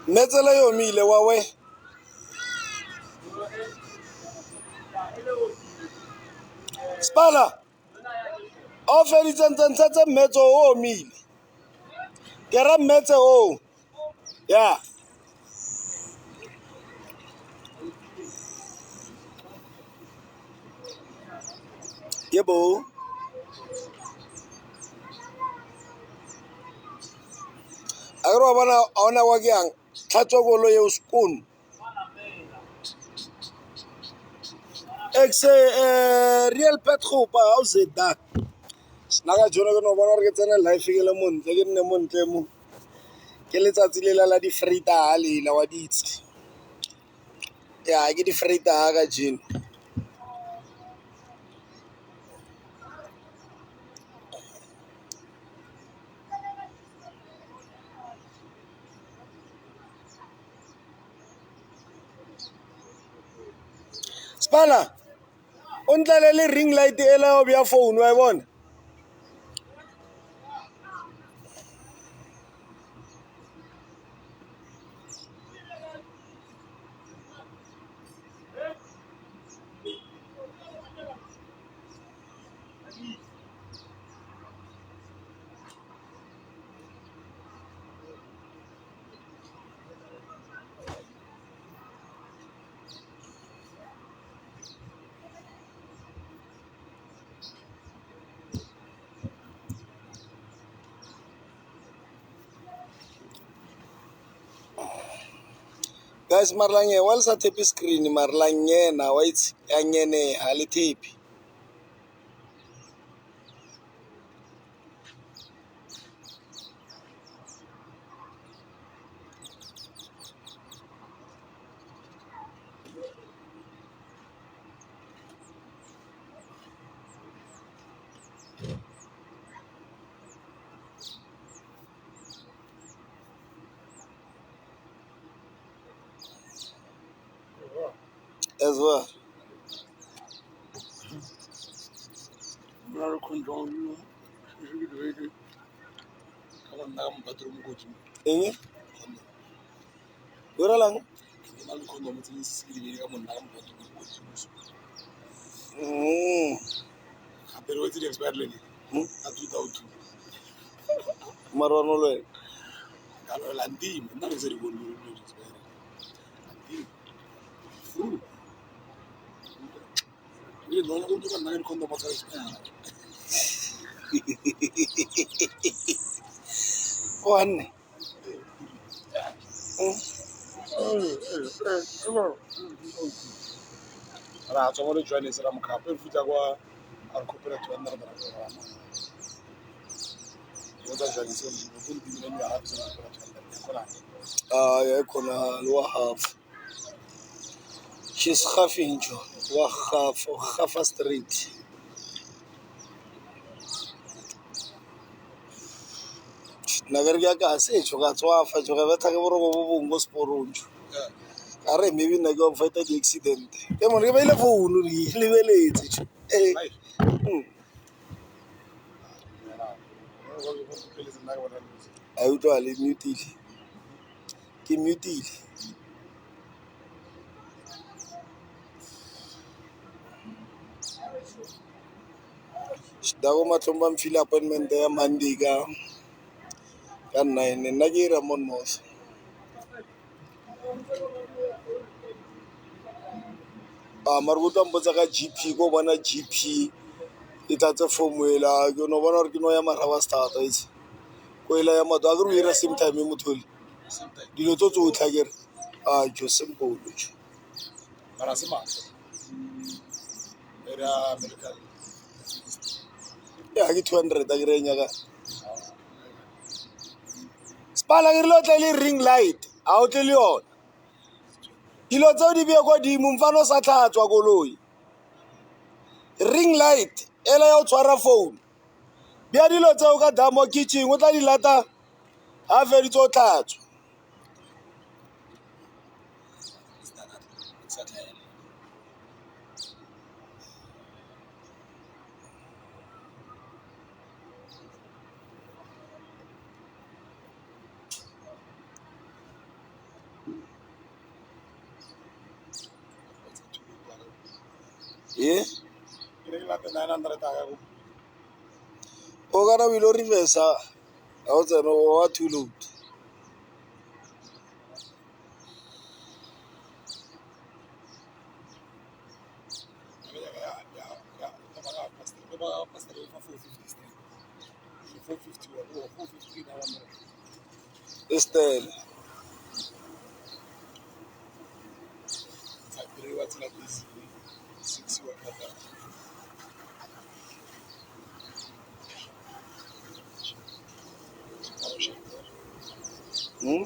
Metsela yo mile wawe. Spala. O feditse ntse metso o mile. Ke ra metse o. Ya. Yebo. Agro bana ona wa kyang. Tlhatso golo ye uskun. Exe real petro pa how's it that? Snaga jona ke no bona re ke tsena live ke le montle ke nne montle mo. Ke letsatsi le la di frita le la wa ditsi. Ya ke di frita ga jin. Spala. O ntlela le ring light e la o bya phone wa bona. Guys marlange wal sa tepi screen marlange na wait anyene hali tepi. As well. Ini? Ora lang. Marwano lo. One. Ra tsomole join se ra mokhape futa kwa a corporate wa nna ra ba. Yo tsa join se mo go di le ya hatse corporate. Ya khona lo half. She's half inch. Wa half street. Nagar ya ka se choka tswafa choka betha ke borogo bo bongo sporonjo. Are maybe na go fight the accident. E mo re ba ile phone ri lebeletse. A utlwa le mutile. Ke mutile. Dago matlomba mfile appointment ya Monday ka 9 nna ke ra monnosa. Marubuta mpotsa ka GP go bona GP e tlatse formula ke no bona re ke no ya maraba start itse go ela ya mato a ke re ira same time motholi dilo tso tsotlha ke re jo simple jo bara se ma era medical ya ke 200 a ke re nya ka spala ke re lo tla le ring light a o tle le yona dilo tseo di beye kwa dimo mfano sa tlhatswa koloi ring light ela ya o tshwara phone bia dilo tseo ka damo kitchen o tla di lata ha feditse o tlhatswa ye ke re late 900 a ka go o kana o ile o reversa ga o tsena wa two load Estelle. Hmm?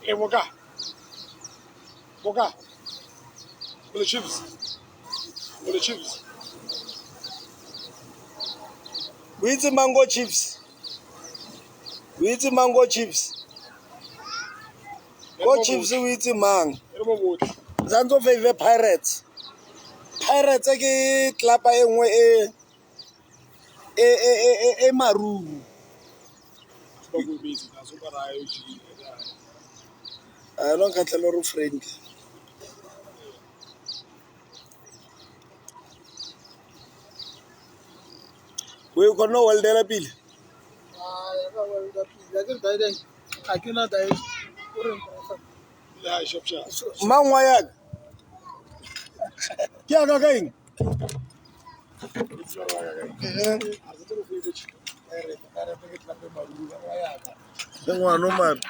Hey, Boga. Boga. With the chips. With the chips. We eat mango chips. We eat mango chips. Go chips we eat mang. Zanzo favor Pirates. Pirates ke tlapa e nngwe e maruru. I don't get a lot of friends. We go no well there pile. I cannot die. Mang wa ya. Ke a ka kaeng? Ngwana man.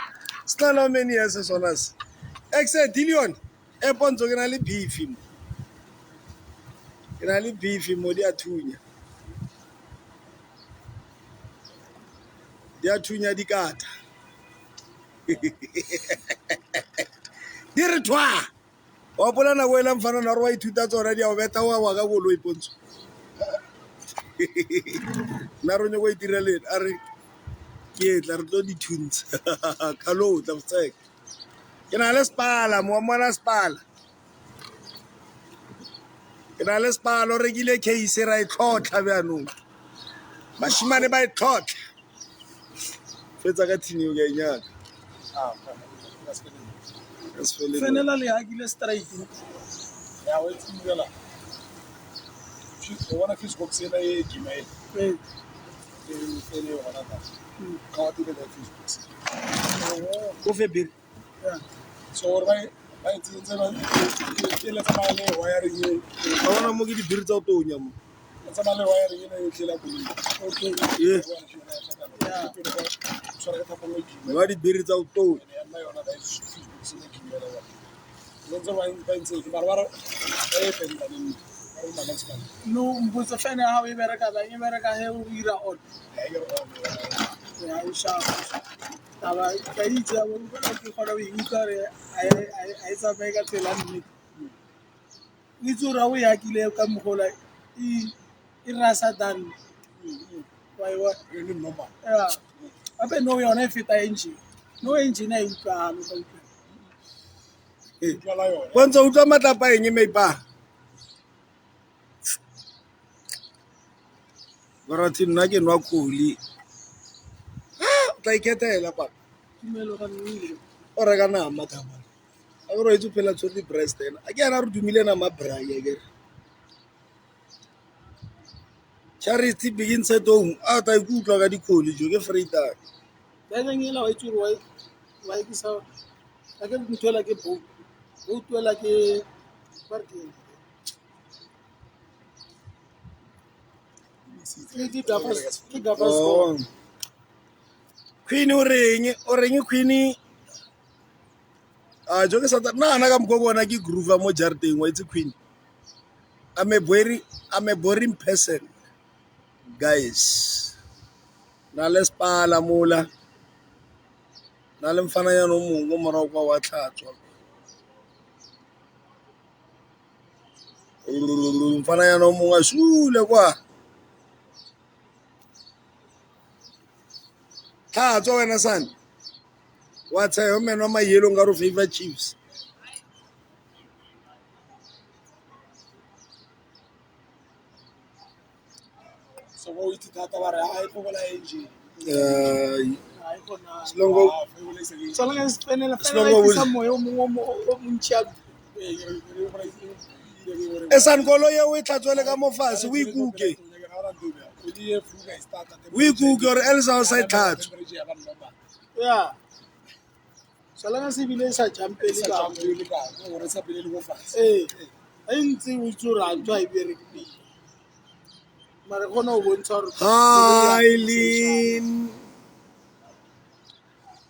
Sta no many years sona se. Except Dillion. E pontsho ke na le beef mo. Ke na le beef mo di a thunya. Di a thunya dikata. Di re twa. Wa bona na go ela mfana na re wa ithuta tsona di a o beta wa ka goloi pontsho. Na re go itirela a re ke tla re tlo di thuntsha. Kalo tla tseka. Ke na le spala mo mona spala. Ke na le spala o rekile case ra itlhotlha bjanong. Bashimane ba itlhotlha. Fetsa ka thini o ke nyaka. Fenela le hakile straight. Yeah, wait till you wanna fish box in a Gmail. Go fe beer. So what I let's wiring Ga bona mo ke di beer tsa to nya mo. let's wiring in okay. Ye. Yeah. Wa di beer tsa to. No, mbutsa fene how e bereka ba e bereka he o ira on. Ya isha. Taba ka itse bo bona ke gona o ikare ai tsa mega tsela nne. Itse ra o yakile ka mogola I rasa dan. Why what? Really normal. Yeah. Ape no yona e feta engine. No engine e utlwala ka utlwa. Bontsha utlwa matlapa eng me ipa. Barathi nna ke nwa kholi. O tla iketela pa. Tumelo ka nnile. O reka nama thaba. A go re itse phela tshotse breast ena. A ke ana re dumile nama braai ke re. Charity begins at home. A ta ikutlwa ka dikholi jo ke freitag. Ba ngela wa itse wa ke sa ka ke nthola ke bo tuela ke parking. Ke gafas Oh. Queen o reng Queen a jo ke sa na ka mko bona ke groove mo jarteng wa itse Queen. I'm a boring person. Guys. Na le spala mola. Na le mfana ya no mongo mora kwa wa tlhatswa. Mfana ya no mongo a sule kwa. Tlhatswa wena sana. Wa tsaya yo meno ma yellow ngaro favor chiefs. So what we thata ba re ha e go bola engine Esan koloi o e tlhatswele ka mo fatshe o ikuke or else outside tlhatswa Yeah. So long as ebile sa jump pele ka a ntse o tsora ntwa e bere ke pele mara gona o bontsha gore Eileen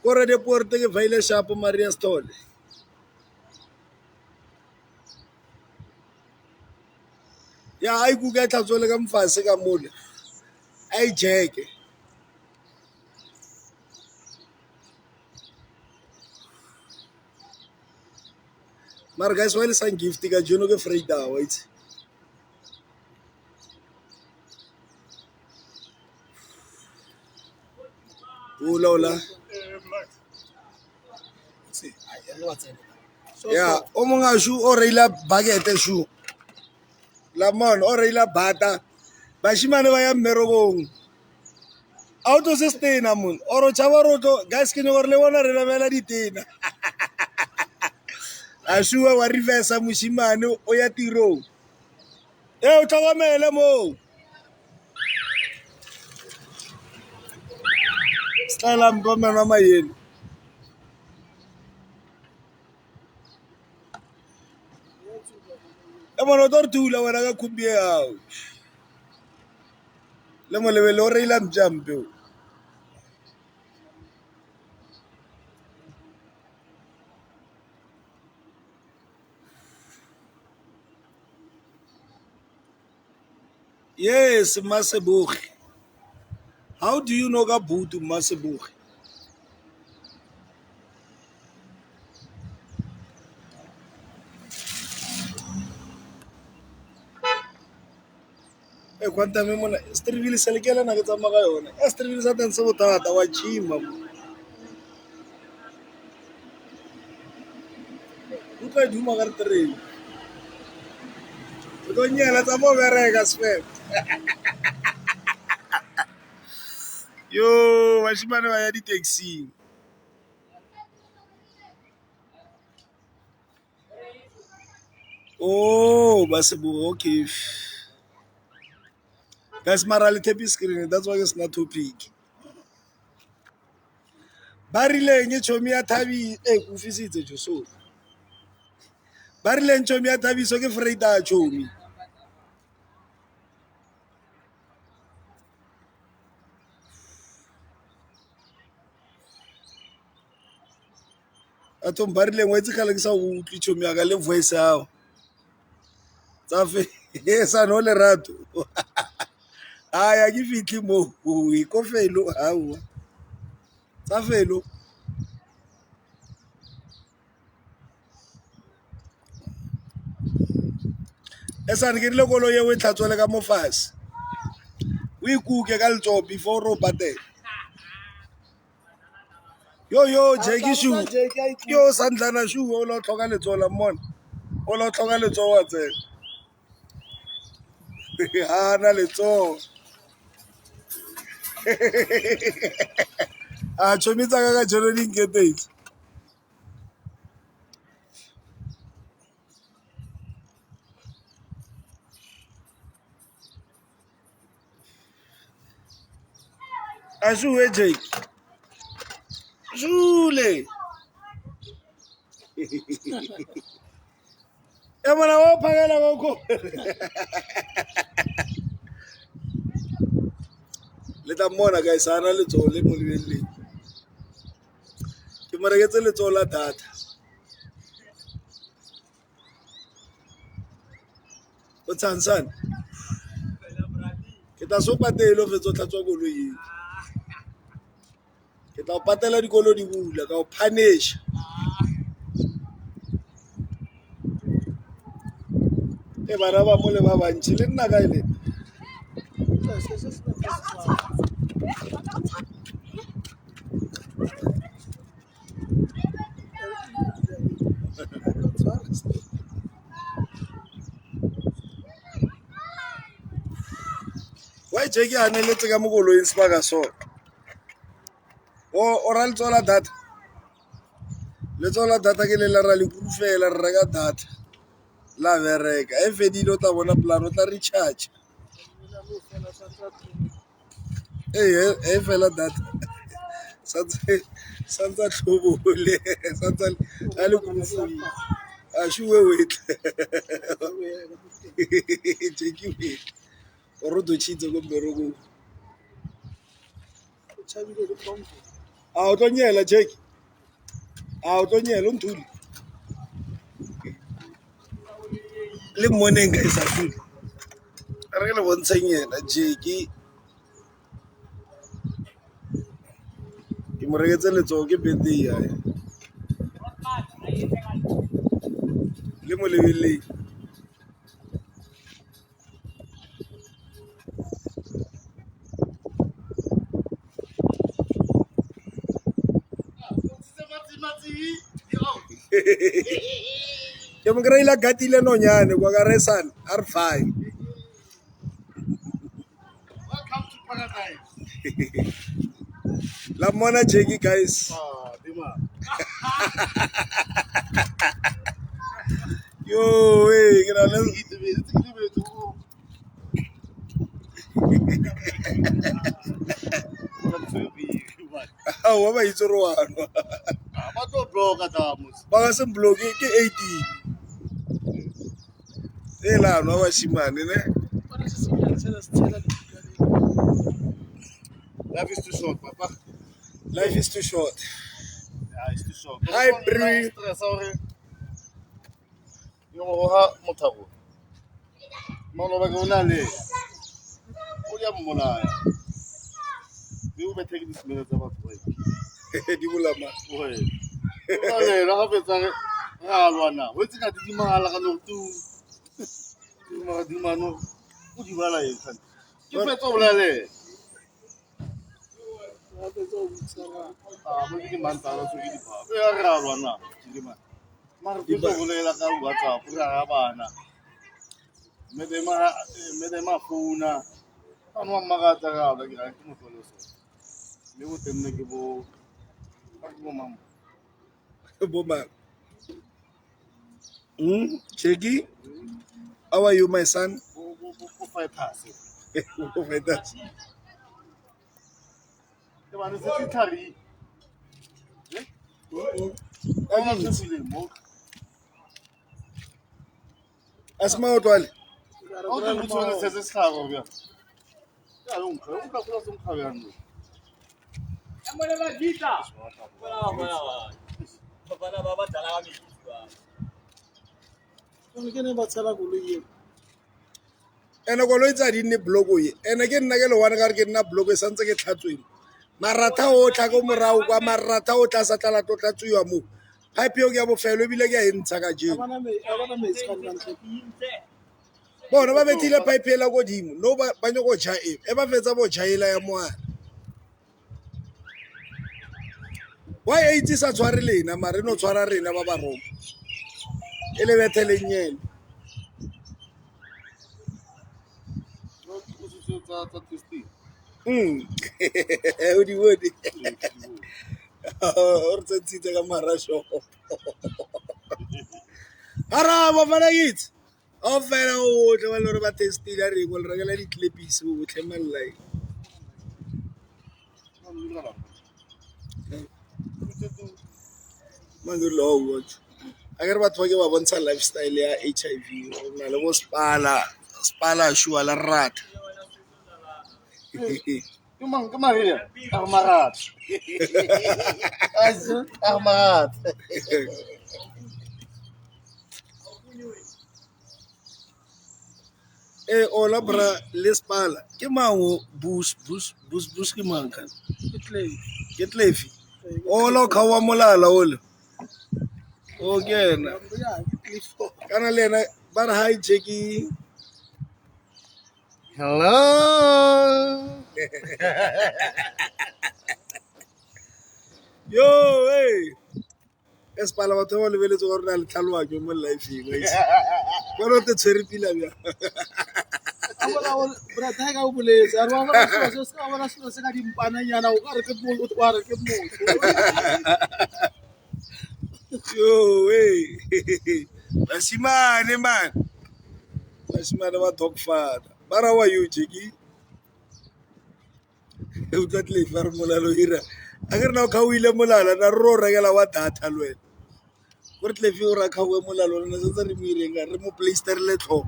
kore de porte ke faile shapo Maria Stole ya a ikuke a tlhatswele ka mfase ka mole a ijeke mara guys why le sang gift ka jono ke Friday wait Ola ya o monga shoe o reila bucket shoe lamon o reila bata bashimane ba ya mmerobong auto sustain amon oro chaba roto guys ke no re le bona re bela ditena a shua wa reverse mushimane o ya tirong o tlhokomele mo style mbomana mayeni mona tor tula wena ka khumbi yao le mo lebele o reila mjampe yes Masebogi how do you know ka Butu Masebogi kwanta me mona Strivile selekela na ke tsamaga yona Strivile sa teng se botata wa chima utlwa duma ka tereng o tlo nyela tsa mo bereka spam yo bashimane ba ya di-taxing oh Masebogi okay guys mara le tape screen that's why it's not topic barileng e chomi ya Thabi kufisitse Joso barileng chomi ya Thabiso ke Freida chomi atom barileng wa itse kala ke sa utlwi chomi ya ka le voice yao tsa fe sa no le rato aya ke fitli mo ko felo hawa tsa felo esa ne ke le kolo ye o tlhatswele ka mo fase o ikuke ka letso before ro patela yo Jackie shoe yo sandlana shoe o lo tlhoka letso la mona o lo tlhoka letso wa tsena ha na letso a chomitsa ka jolo dinketetse a shoe Jake Jule mona o phakela go le tla mona guys ana letso le mo lebeleng ke mo reketse letso la data o tsantsana ke tla so patelo fetso tlhatswa koloi ke tla patela dikolo di bula ka o punish bana ba mo le ba bantši le nna ka ile wa Jackie a neletse ka mo koloing sebaka sona o ra letsoho la data letsoho la data ke le la ra le kurufela re reka data la bereka e fedile o tla bona plan o tla recharge e fela data santsa tlhobole santsa a le kurufuli a shuwe wetle Jackie wait o ro tshitse go mbereko a o tlo nyela Jackie a o tlo nyela nthuli le morning guys a fuli re le bontsheng yena Jackie ke mo reketse letsogo ke birthday ya le mo lebeleng ke mo kry-ile gatile nonyane kwa ka re son R5 Welcome to paradise. la mona Jackie guys Dima. yo hey ke na le wa ba itse ro wana Ba tlo bloka tamo. ba ka se block ke 18 la no wa shimane ne Life is too short, papa. life is too short Yeah, it's too short. Hi, Bri. Stress ore. Yo ha mothabo. Mono ba go na le. O ya mmolaya. Di o betheke di smela tsa batho ba. di bulama Oe. O le ra ga fetsa ga lwana. Ho tse ka di mala ka no tu. Di mano. O di bala e tsana. Ke fetsa o bolale. Mo ke mantala so ke di ba. Ya ra lwana. Di ma. Mara ke go bolela ka WhatsApp ga bana. Me de ma phone. Ano magata ka ba ke ra ke mo tloloso. Le go tenne ke bo mama. Boma. Jackie, how are you, my son? Go fighters. Go fighter. Ke ba ne se thari. Ana se le mo. Asma otwale. O ke motho se se tlhago bja. Ya lo nkga, o ka kula se nkga bja no. Ene koloi tsa di nne block ye ene ke nna ke le wana ka re ke nna block e santse ke tlhatsweng maratha o tla go morago kwa maratha o tla sa tlala to tlatswiwa mo pipe yo ke ya bofelo ebile ke a e ntsha ka jeno bona ba betile pipe ela godimo no ba nyako ja e ba fetsa bo jaela ya moana wa 80 sa tshware lena mare no tshwara rena ba roma e le betheleng yena Tsa twisting. o di bone o re tsentshitse ka marasho araba fana kitse o fela o tle ba le re ba testile a re go le rekela ditlepisi o tle mallai mangwe lo watch a ke re batho ba ke ba bontsha lifestyle ya HIV re na le bo spala shua la rata Ke Maria. Armarat. Armarat. ola bra le spala ke mango bus ke manka ke tlefi ola khawa molala ola o kena kana le ena ba re hi Jackie Hello. yo hey espala batho ba lebeletse gore na le tlhalwa ke mo life eng guys bona te tshwere pila bja brata ga o boletse a re wa bona se ka bona selo se ka dimpananyana o ka re ke mo o re ke mo Yo, hey. Basimane, man. Basimane ba dog father. Bara wa you, Jiggy? Eu tla tle far molalo ira. Agar na ka wile molala na ro regela wa data lwe. Gore tle fi o ra ka we molalo na se re mo irenga re mo playster le tlho.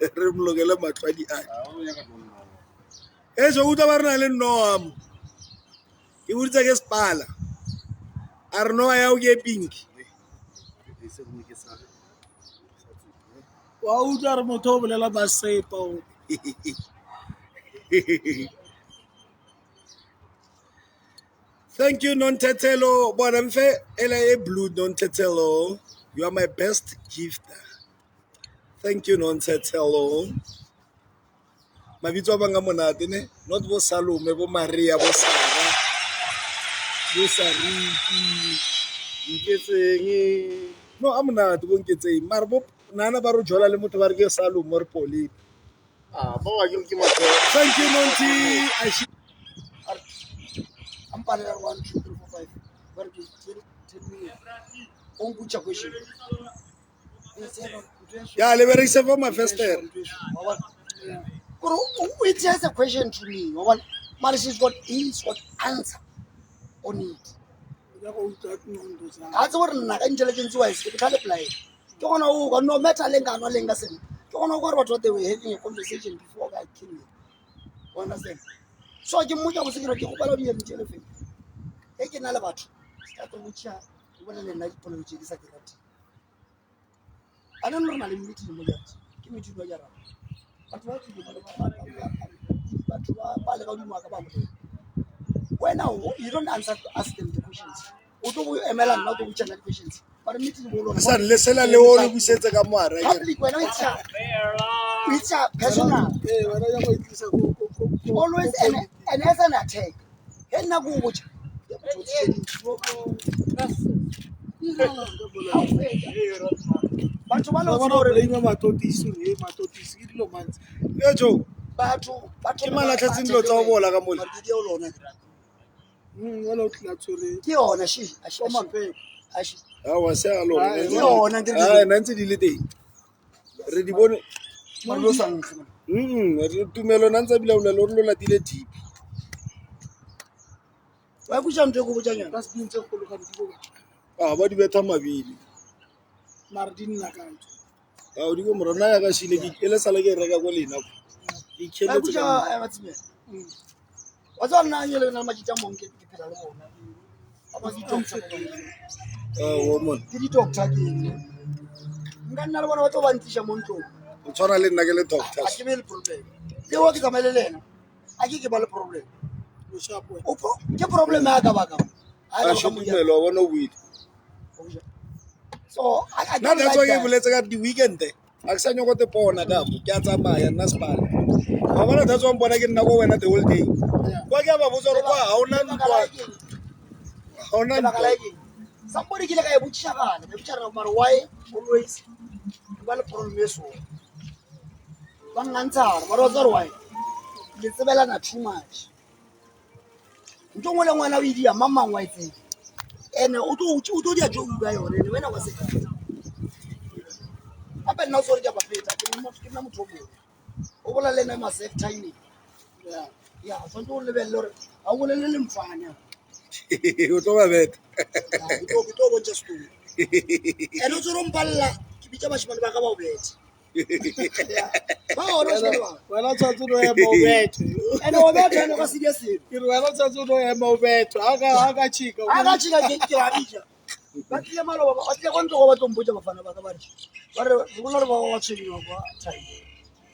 Re mo lokela matlwadi a. So uta ba rena le noam. Ke butsa ke spala. A re no ya o ke pink. wa utlwa re motho o bolela masepa o Thank you, Non-Tetelo. Bonamfe, LA Blue Non-Tetelo. You are my best gifter. Thank you, Non-Tetelo. Mabitso a banga monate ne, not bo Salome, bo Maria, bo Sara, bo Sariki, Nketseng. No, I'm not bo Nketseng. Mar bo nana ba ro jola le motho ba re ke Salome or Pauline. Thank you, Nonti. I'm part of 1, 2, 3, 4, 5. But tell me, on which question? Yeah, le berekise for my first year. It has a question to me. She's got answer on it. That's what intelligence wise, it can't apply. No matter lenga sen. Don't know what they were having a conversation before I kill you. Understand? So I can move out of the telephone. Taking all about start to which one of the night apology is like that. I don't normally meet in the give me to know but what you when now you don't ask them the questions. Although ML not which are questions, but meeting will San le sela le o le busetsa ka moara ke. public when it's a personal. Always an as an attack. Hey, na go which batho ba lo bona re ime matotisi re matotisi ke dilo mantsi Yo Joe, batho ke malatlhatseng dilo tsa go bola ka mole. wala o tla tshwere ke yona shi o mapepe Ah, wa se a lona. ke yona ke Ah, nantse di le teng. Re di bone. lo sang Re tumelo nantse bila o le lo latile deep. wa go tšha ntwe go botsanyana ka se dintse go loga di boga Ah, ba di betha mabili. mara di nna ka ntho Ah, o di go morona ya ka shile ke ele sala ke reka go lena. Ke wa go kheletse tšha ka. a matsimela wa tswa nna nyele na matšitša monke ke phela le bona ba di doctor Ah, wo mon. ke di doctor ke nka nna le bona ba tlo ba ntlisha mo ntlong O tshwana le nna ke le a doctors. ke be le problem le wa ke tsamaile le ena a ke ba le problem o shapo ke problem ya ka baka A sho tumelo wa bona o buile. so I Na don't that's like why ke that. boletse ka di weekend. A ke sa nyo go te pona ka mo. Ke a tsamaya nna spala. Ba bona that's why bona ke nna go wena the whole day. Kwa ke ba botsa re kwa ha ona ntwa. Ha ona ntwa. Somebody get a butcher, why always develop problem. One answer, but otherwise, it's not too much. Don't want to want to be a mama white thing. And Udo their joke guy already when I was a I bet not so job of it. I can not give them trouble. Over a lane myself tiny. Yeah, so don't live a lot. I will let him find. O tlo ba bet. We talk just to. And also, Rumpala, keep each other's back about it. wena tshwantse no ema o bethe And over there, I was seriously. ke re wena tshwantse no ema o bethe a ka chika I got you like it. But the Malo, what they want to go to put up on about it. But we're not about watching you over time.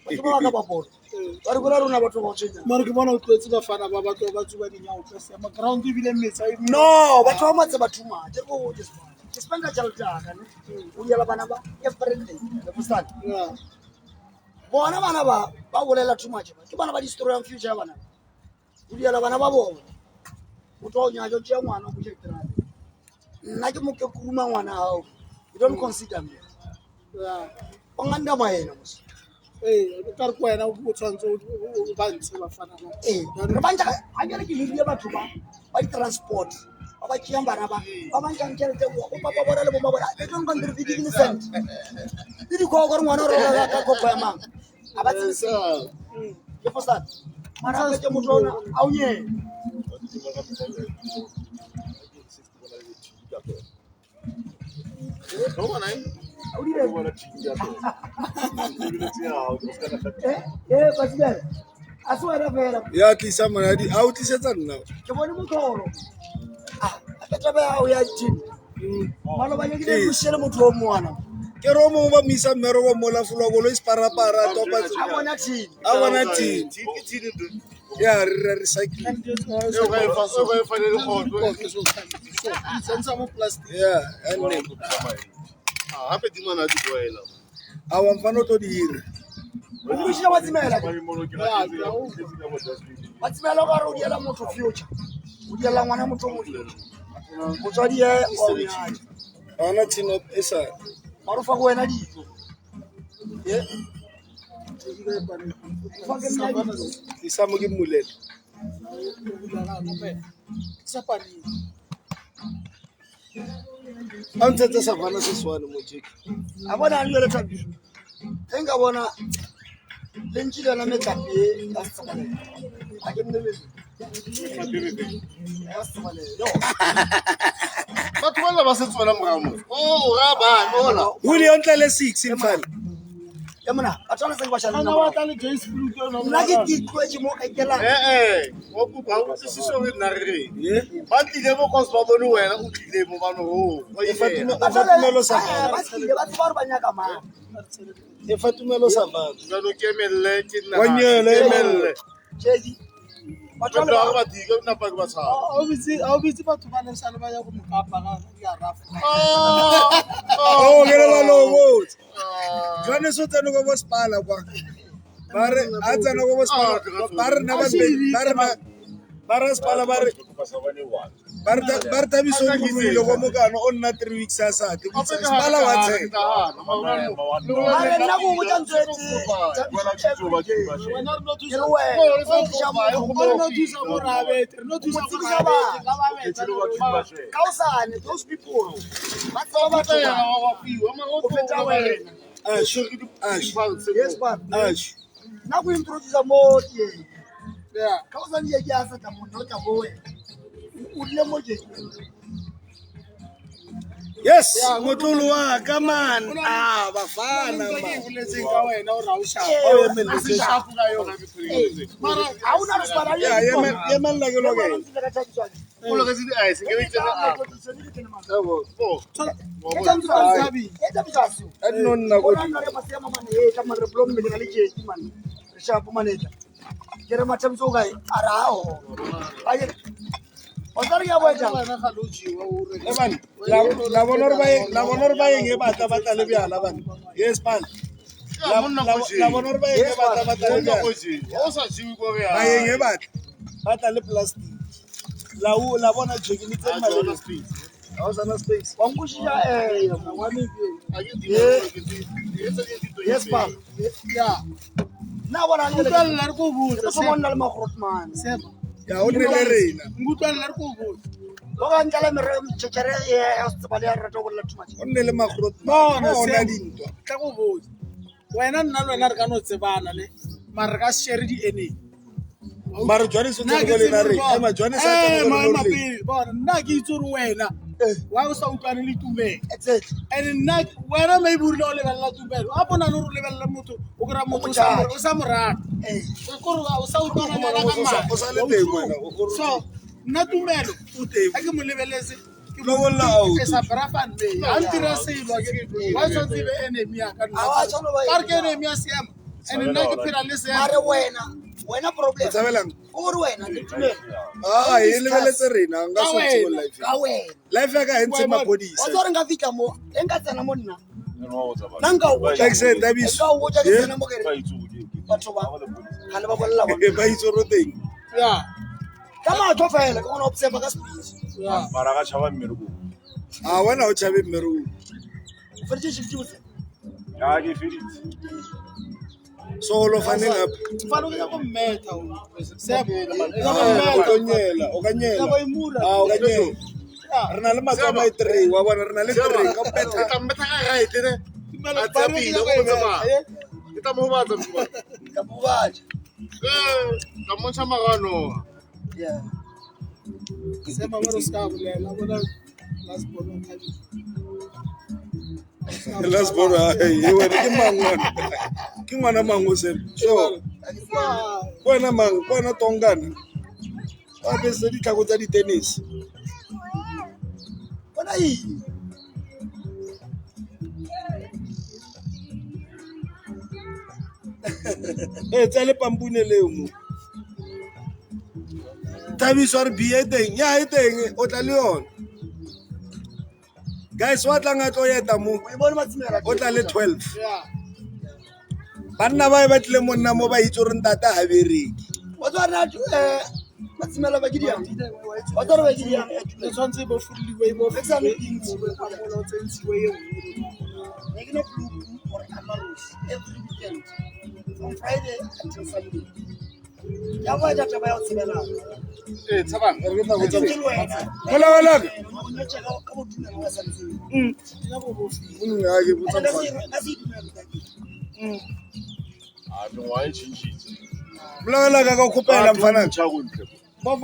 But you talk about board. But we're not about to watch it. mara ke bona o tletse ba fana ba batho ba tsuba dinyao ka se ma ground e bile metsa e No, but how much about too much? Just spend a child. We are Banaba, every day. The Pustan. yeah Bona Banaba, Bawella too much. You want about the story of future. We are Banaba. We told you I don't know one of the Najamuka Kuma one how. You don't consider me. yeah Onganda my enemies. ka re ko wena o tshwanetse o bantshe bafana ba re bantša a kere ke hirile batho ba di-transport ba ba tšeang bana ba bantšang tšhelete papa bona le bomma bona they don't contribute innocent le dikgoo gore ngwana o roga ka koko ya mang a ba tsese ke fosane mara a fetse motho ona a o nyele Pasidele a se wena fela ya tlisa monadi a o tlisetsa nna ke bone motlholo a taba ya o ya tšhini malobanya ke le bušele motho o moana ke ro mo ba misa mmereko mola folo go lo isparapara topa a bona tšhini a bona tin ya re recycle sentsha mo plastic ya ene hape di mana di boela a wa mfano to dira o bušile watsimela watsimela gore o diela motho future o diela ngwana motho o modimo motswadi ye wa o nyaja ana tino esa marofa go wena dijo tlisa mo ke mmolele a ntsetsa savana seswane mo jeki a bona a nwele thabiso ge nka bona le ntši le yona metlape ya setsabalele a ke mmebele ya setsabalele batho ba ba se tswela morago mo ra ba bona huli ontle le 6 mfana ya mona batho ba se ba shana ana wa tla le Jace Fruit no nna ke titloetse mo ka ikelang o kupa o se so re nna re ba tlile mo cause ba bone wena o tlile mo bano ho Fatumelo savana ba tlile ba tseba gore ba nyaka mang e fatumelo savana jalo ke melle ke nna Wanyele, melle jedi batho batho ba ba diga nna pa ke ba tshaba a o bitse batho ba le sale ba ya go mokapa ga ya rafa oh ke ba lo botse jwane so tseno go bospala kwa bare a tsena go bospala bare na ba bare spala bare tabiso go buile go mokano o nna 3 weeks a sa te spala wa tse mare nna go botsa ntswetse wena re no thusa ke wena re no thusa go rabete re no thusa go rabete ka ba betsa kaosane those people ba tseba batho ba go feta wena yes but nna go introduce mo teng yeah kaosane ye ke a sa ka monna o tla go wena o dile mo je yes motlolo wa ka man bafana ke boletseng ka wena o ra o sha se shafu ka yona mara a una re spara le ya yemella ke lo ke o lo ke se di ice ke itse na ke tsa ntse ka sabi eta bisasu no nna go di ona re masema mane e ka mare blom me le jeti man re shapo manager ke re mathabiso ga arao aye o tsare ya boetsa wena ga lo jiwa o re eban la bonor ba yeng e batla le bjala ban yes pan la bonor ba yeng e batla le bjala o sa jiwe go re ba yeng e batla le plastic la bona jekini tse male a o sana space wa nkushia ngwane yes pa ya na bona le ngutla re go botsa se monna le magrotman sema ya o nele reina ngutla re go botsa lo ga ntla mere tshechere ya se ba le rata go le too much o nele magrot bona ona se dintwa tla go botsa wena nna le wena re ka no tsebana le mara re ka share di ene mara jwane so tsene go le na re ema jwane sa tsene go le mapele bona nna ke itse gore wena wa o sa utlwane le tumelo exactly and nna wena maybe o rile o lebelela tumelo a bona no re lebelela motho o kry-a motho o sa morata ka kore o sa utlwana le ena ka o sa le teng wena so nna tumelo o teng ga ke mo lebeletse lo bolla out sa brafan me a ntira selo wa tshwanetse e be enemy ya ka nna ke enemy ya seema and nna ke phela le seema mare wena problem tsabelang o re wena le tumelo e lebeletse rena nga so tsego life ka wena life ya ka e ntse mapodisa o tsore nga fitla mo e nka tsena mo nna nka o botsa like said tabiso nka o botsa ke tsena mo ke batho ba ga le ba bolela ba e ba itsoro teng ya ka matho fela ka gona observe ka space ya mara ga tshaba mmereko a wena o tshabe mmereko o feditse shift botse ya ke feditse Solo faneng up. Fano ke go meta o. O ka nyela. O ka nyela. Re na le matsama a 3 wa bona re na le 3 ka peta. Ka meta ka right ne. A tsapile go tsama. Kita mo batla mo. Ka bubaja. Ka mo tsama gano. Yeah. Sema mara ska bolela bona last ball wa thabi. Last ball e wena ke mangwana. Ke ngwana mango se. So bona mang bona tongana. Ba be se di tlhago tsa di tennis. Bona yi. Tsale pampune leo mo. Tabiso re bi eteng ya eteng o tla le yona. Guys wa tla nga tlo yeta mo. O tla le 12. Yeah. Banna ba e batle monna mo ba itse re ntata ha bereki. O tswana matsimela ba gidiang. O tswana ba gidiang. Le tshwantse bo fulliwe bo Exam fulliwe meetings bo ka mola tsentsiwe ye They're gonna blue or Amarus every weekend from Friday until Sunday. Ya ba data ba ya tsebela. Tsabang re tla go tsama. Mola No check out ka botumela wa santse. ya bo bo fi. ga ke botsa Ka mfana. se dumela ka ke. no wa itshintshitse. Mola ka khopela mfana. Chakuntle. Bo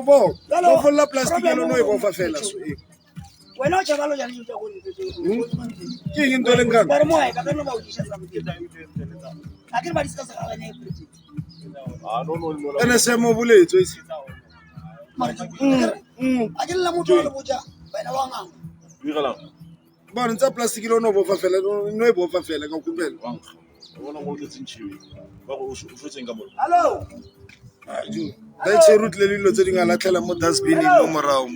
folla plastic lo no e bofa fela so e. Wena o chabalo ya ntsha go nne. Ke eng ntwe le ngaka? Ba re mo ha ka no ba o disha sa mo. A ke ba discuss ka ga ne everything. No. Ene se mo buletso isi. A ke la motho le boja. Wena wa ngang. Direla. Ba ntsa plastic lo no bofa fela no e bofa fela ka khopela. Bona mo ke tsintšiwe. Ba go o fotseng ka mo. Hello. Aju. Ba tshirut le dilo tse di nga latlhela mo dustbin mo morao.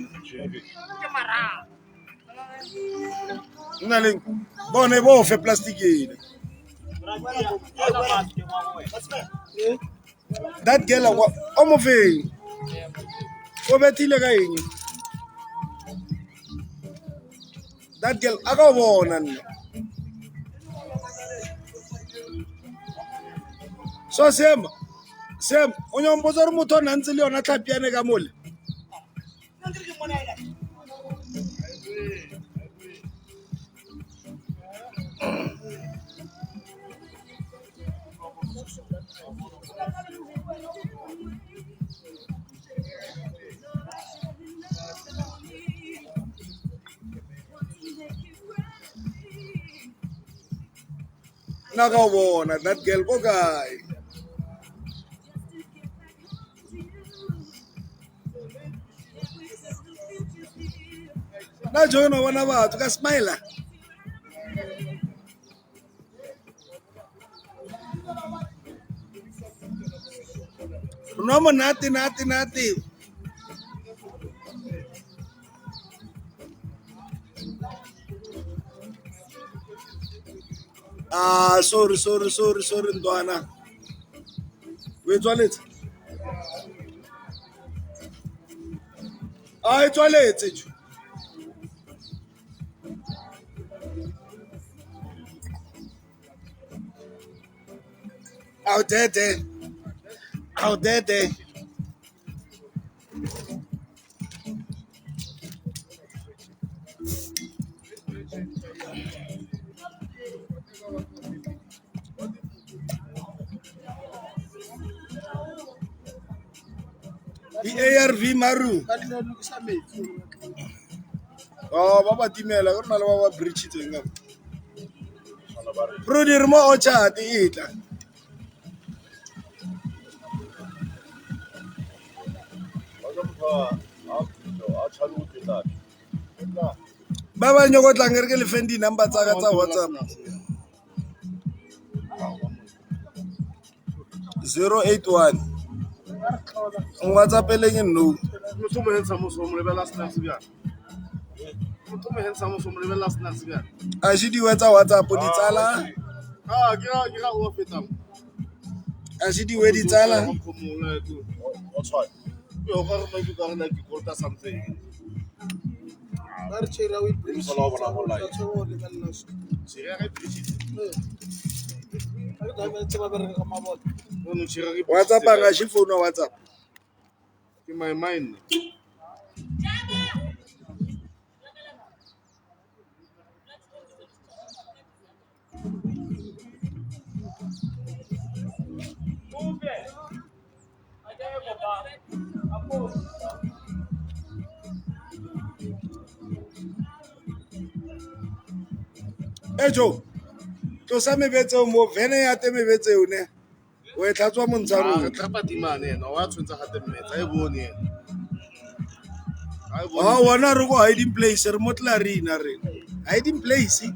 Nna le bona bo fe plastic ene. That girl o mo feng. O betile ka eng? That girl aka bona nna. So Sem o nyomboza re motho na ntse le yona tlhapiane ka mole. Na ka bona that girl go kae? Na joina bona batho ka smile. No monate. Sorry Ndwana. We tswaletse. E tswaletse ju. Out there. ARV Maru. Ka dilo lokisa metsi. Ba timela go rena le ba bridge tsenga. Prodi re mo o chat itla. Ba ba nyoko tlang re ke le fendi number tsa ka tsa WhatsApp. 081 WhatsApp le ke no. Motho mo hentsha mo so mo lebela snacks bja. Motho mo hentsha mo so mo lebela snacks bja. A shi di wetsa WhatsApp di tsala. Ke ra o fetang. A shi di we di tsala. What's right? Yo ga re make ka rena ke kota something. Ba re tshera o Mo sala bona go live. Tshwaro le bella so. Se re re pitsi. WhatsApp anga xi phone wa WhatsApp. Ke my mind. Joe. Tlosa mebetse mo vene ya te mebetse yone. O e tlhatswa montsharo. Re trapa dimane no wa tshwentsa ga te mmetsa e bone. Oh, wona re go hiding place re motla rena re. Hiding place.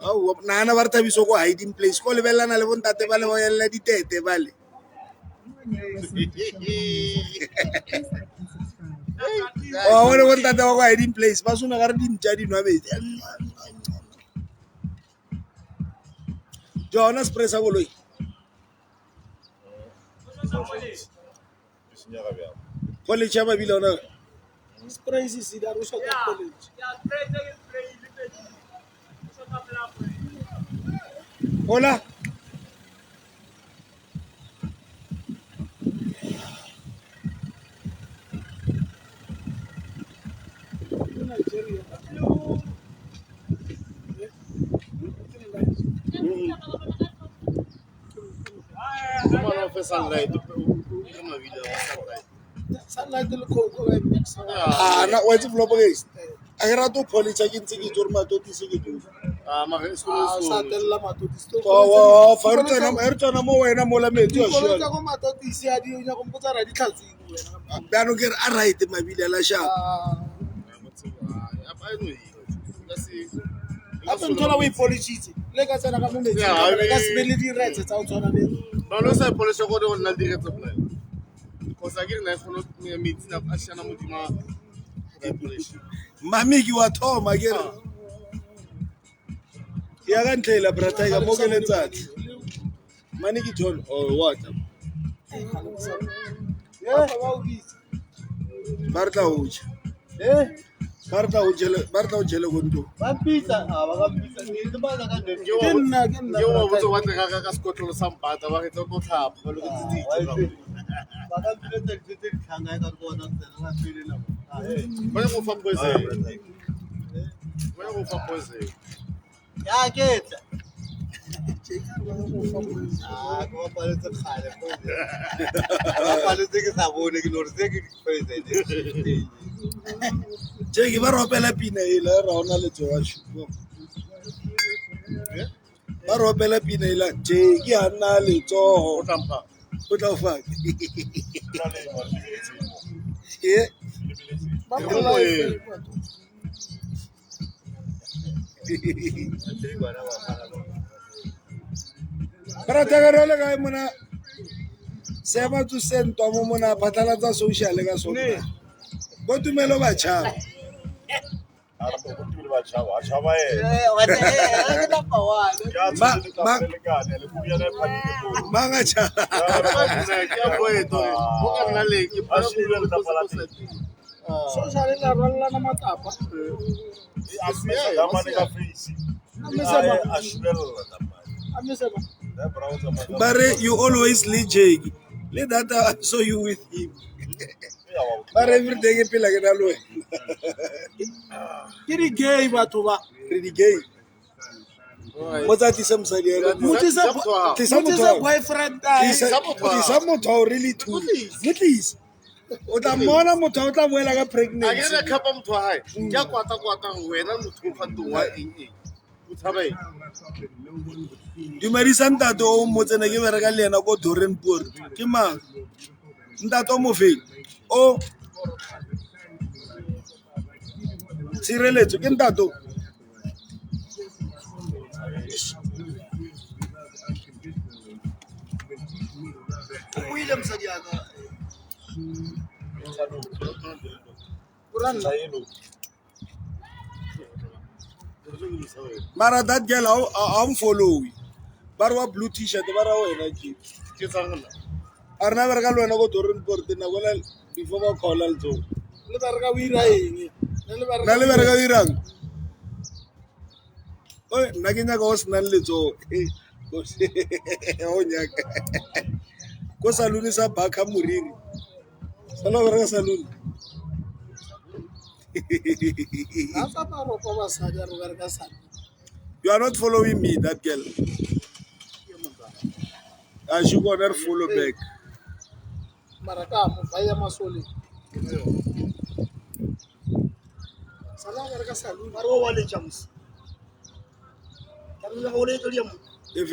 Oh, nana ba re tabiso go hiding place. Go lebelana le bontate ba le bo yella ditete ba le. Oh, wona bontate ba go hiding place. Ba sona ga re dintja di nwa betse. Jonas presa goloi. College ya mabila ona. Spray si da rusha ka college. Hola. Sunlight. Sunlight le khoko ba mix. Na wa tse flopo guys. A ke rato police ke ntse ke tsorma toti se ke tlo. Mara Sa tella matoti. Oh, fa re tsena mo wena mo la metsi a Go shwa. tsa go matoti se a di nya go mpotsa ra di tlhatsweng wena. Bano ke re a right mabile la sha. A nthola o ipolishitse. Le ka tsena ka mo metsi. Ka se be le di rights tsa o tswana le. No, no sa police go do nna diretse plan. Because I get nice for meeting up ashana modima police. Mami ki wa thoma ke re. Ya ga ntlela brata ga mo ke letsatsi. Mani ki thon or what? Yeah, ba o bitse. Barta uja. Barta ujele go ndo. Ke nna Yo wa botse wa tla ka skotlolo sa mpata ba getsa go tlhapa ba lo ke tsi. Ba go fa poise. Ba go fa poise. Ya ketsa go go paletse khale go paletse ke sa bone ke no re ke president Je ke ba ropela pina ile ra ona le tsoa shupo. Ba ropela pina ile je ke ana le tsoho. O tampa. O tla fa. Eh, ba Ke go mo e. brata ga role ga mona sema tu sento mo mona phatala tsa social ka sona. Go tumelo ba tshaba. Manga tshaba. Ke boe to. Go ka nna le ke pa social la rolla na matapa. Bare you always lead Jake. Let that I saw you with him. Bare every day ke pela ke na lo. Ke di gay batho ba. Ready gay. Mo tsa tisa mosadi ene. Tlisa motho. Boyfriend Tlisa motho really too. Please. O tla mona motho o tla boela ka a ke pregnancy. re khapa motho wa hae ke a kwata wena motho o fatong wa eng o tshabe Dumedisa ntate o mo tsena ke bereka le ena go Dorenpoort. Ke mang? Ntate o mo feng? O Tshireletso ke ntate. O ile mosadi ya ka. Mara that girl I'm following. Ba wa blue t-shirt ba ra wena ke. ke tsangana A rena bereka le wena go Dorenpoort na bona before ba call al tso. le ba re ka o ira eng Na le bereka dirang. Oe nna ke nya go sna le tso. o nyaka ko saluni sa baka moriri sala go reka saluni you are not following me that girl I should go there follow back Maraka mo vaya masole. Sala ga ka saluni. Maro wa le jams. Ka nna go le tlo mo. if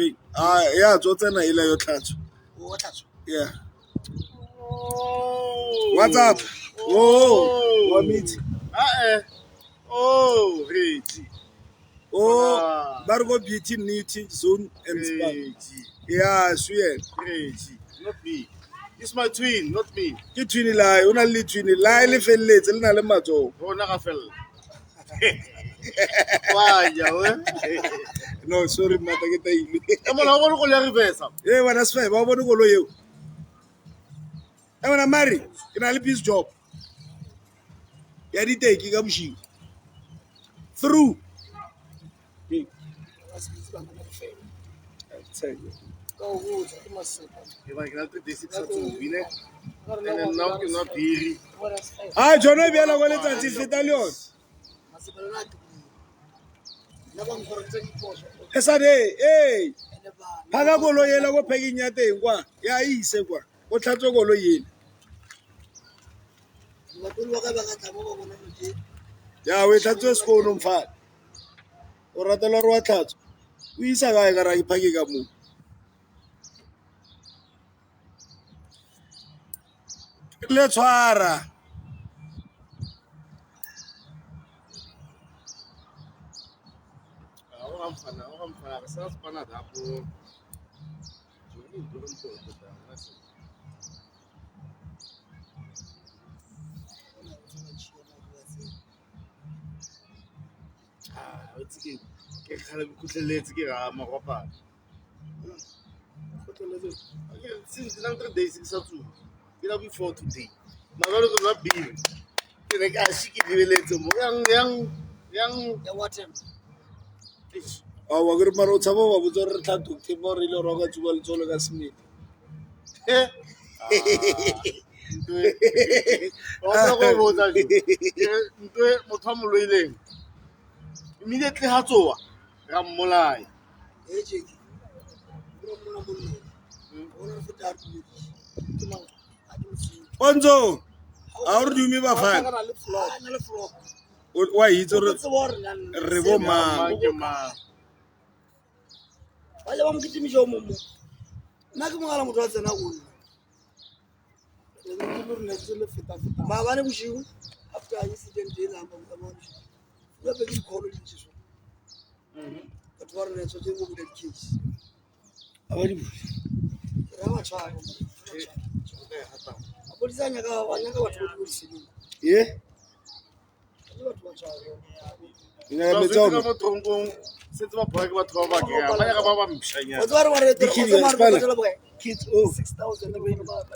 yeah tsotena ile yo tlhatso O tlatso. yeah Oh. what's up oh wa meet Oh, Reggie. oh ba re go beauty beauty zone and spa Reggie. yeah sure Reggie. Not me. It's my twin, not me. ke twini la o na le twini la le felletse le na le matso Rona ka fella. Waya we. no sorry mata ke taile E mona o go le reverse. eh bana sfe ba bone golo yeo e bona mari ke na le peace job ya diteki ka bošing through Ka o botsa ke masepa. E ba ke na 36 sa tsubile. And now ke not diri. ah jona e bjala go letsatsi feta le yone Masepa na ke. Na ba ngoro tse di tsoso. e sa de eh Ene ba. phaka kolo yela go packing ya teng kwa ya ise kwa o tlhatswe kolo yela Ba tlo wa ka ba ka tla mo ba bona motse. ya o e tlhatswe sekono mfana o ratela re wa tlhatswe o isa kae ka ra iphake ka moo le tshwara O amfana, sa spana dapo. Joni ndo mto da. O tsike ke khala bikutleletse ke ga magopa. Okay, since the 3 days ke sa tsu. Ke la before today. Magalo go la bill. Ke re ka shiki lebeletse mo yang Ya watem. Eish. a wa ke re mara o tshaba ba botsa re tlhato ke mo re ile roga tsuba le tsole ka semedi Ntwe motho a mo loileng immediately ha tsoa ra mmolaya E je ki. Bro mo na mo le. Ona re feta re. Ke mang? A di motse. ponzo a re dumi ba fana Ka na le floor. Na le floor. wa hitse re Tse wa re nang. re bo mang ke mang Ba le ba mo kitimi jo mo mo. Nna ke mogala motho a tsena go nna. Ke le re ne tse le feta feta. Ba bane boshigo after incident e la mo ka mo. Ya be di kholo di tshso. Batho ba re ne tshotse go bula case. a ba di Ra ba tshwara. A polisa nya ka batho ba di sini. ye Batho ba tshwara. ina ka metsono mo tronkong setse ba phola ke batho ba ba ke ba ya ka ba ba mshanya O tswa re ba re Di kilo, o tswa spala. re ba boy. kids oh 6000 le ba ba.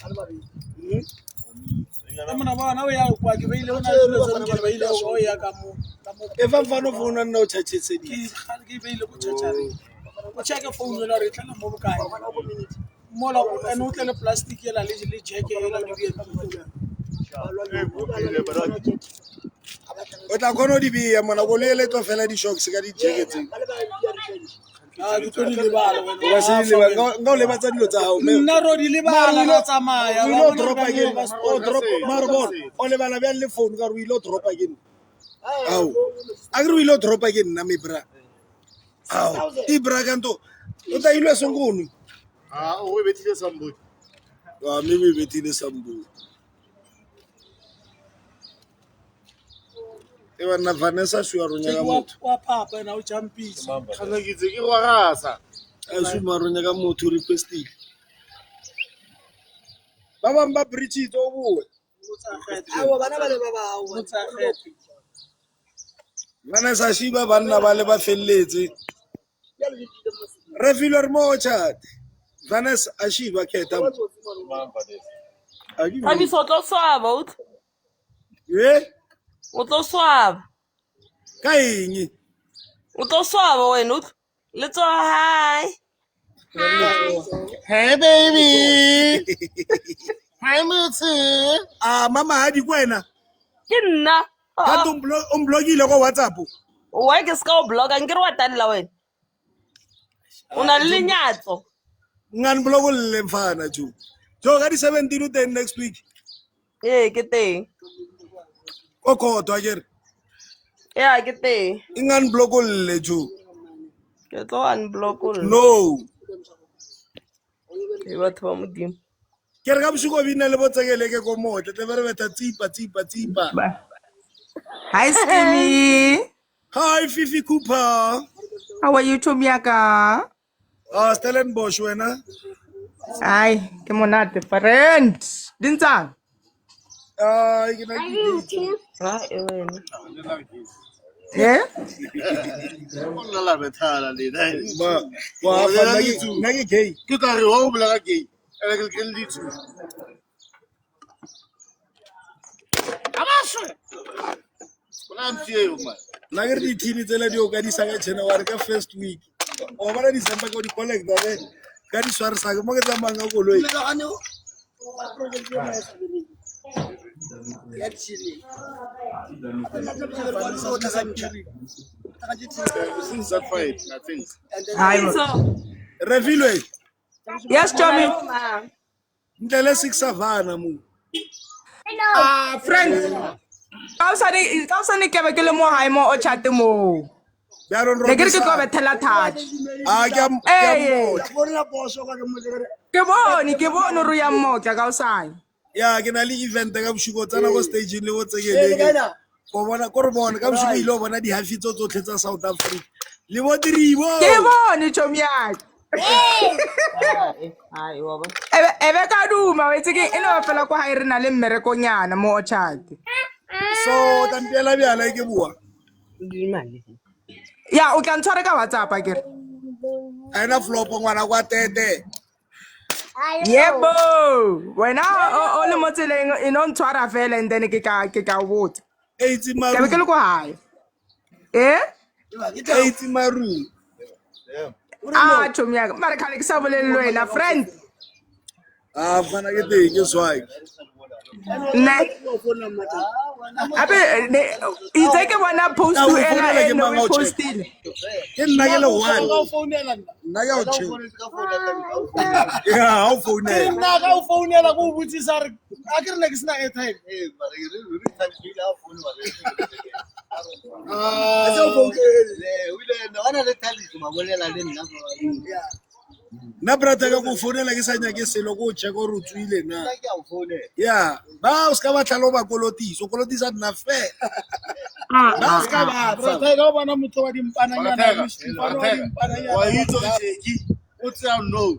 Ala ba bi. Ka mona ba na o ya kwa ke beile ona le tsa ke beile o ya ka mo. e fa mfano fona nna o tshetse di Ke beile go tshachare. O check phone le re tla mo bokae. Bana go minute. Mola o ene o tle le plastic ela le jack ela di di. o tla kgona o di beya mona go le tlo fela di-shocks ka di-jacketseng Ba le ba di change. Ah ke tlo di lebala o ka se di leba nka o lebatsa dilo tsa gago nna ro di lebala ga tsamaya o ile o drop again o drop marbon o lebala bjang le phone ka re o ile o drop again ao a ke re o ile o drop again nna mebra ao ibra kanto o ta ilwe sengono o re betile somebody a maybe e betile sambo e banna Vanessa swa ronya ka motho wa papa na o jumpise kana ke itse ke go rasa a suma ronya ka motho requestile ba bang ba bridget o boe Awa bana ba le ba ba awa. o tsa kgethe Vanessa shiba banna ba le ba felletse Ya le di mo. re filwe re mo chat Vanessa a shiba keta Thabiso o tlo swaba ye o tlo swaba ka eng o tlo swaba wena Little hi. Hey baby. Hi Mutsi. Mama ha di kwena. Ke nna. Ka blogile go WhatsApp. Why ke ska o bloga nkere wa talla wena? Una le lenyatso. Ngan blogo le mfana ju. Jo ga di 17 10 next week. Ke teng. O khotwa ke. Yeah, ke teng. Ngan blogo le ju. Ke tlo unblock o. No. Ke batho ba modimo. Ke re ka boshuko bina le botsegele ke go motle te bere beta tsipa. Hi, Stimmy. Hi Fifi Cooper. How are you, Chomiaka? Stellenbosch wena. Hi, ke monate, friend. Dintang? Ke na ke Ha e wena. Yeah? Ona bethala le dai. ba wa fa na ke gay. Ke ka re wa o bula ka gay. Ele ke le ditsu. Abaso. Ona mtie yo man. Na ke di thini tsela di o ka di saka January ka first week. O bana December go di collect ba be ka di sware sa mo ke tsamanga go loi. Since that fight, I think. Hi. Refilwe Yes, Chomi. ndlele 6 Savannah mo. Friend. Kau sani kebe ke le mo hai mo o chat mo. Ya ron Ne ke re ke go bethela touch. Ke bone ro ya mo tla ka usai. ya ke na le event ka boshuko tsana go stage le go tsekeleng go bona go re bona ka boshuko ile go bona di hafi tsotlhe tsa South Africa le bo diribo Ke bone Chomiaka. Hai wa ba. Ebe ka duma wetse ke eno fela kwa ha re na le mmerekonyana mo o chat. so tantela bjala ke bua Di mali. Ya o tla ntshware ka WhatsApp akere. ena flop ngwana kwa tete Yebo. Wena o le mo tseleng e no ntshwara fela and then ke ka botsa. 80 Ke be maru ke le kwa hae. Eh? 80 maru Chomiaka, mara khale ke sa bolelele wena friend. fana ke teng ke swai Ne. Abe itse ke bona post Ka to o founela ela ke no mang o check? postile. ke nna ke le one nna ke o che ya ha o founela nna ka o founela go botsisa re a ke re ne ke sena airtime nna brata ka go founela ke sa nyake selo ko o check gore o tswile na ya ba o ska ba tlhalo ba kolotisa o kolotisa nna fe ba o ska ba fa brata ka o bona motho wa dimpananyana Wa itse Jeki o tsaya no.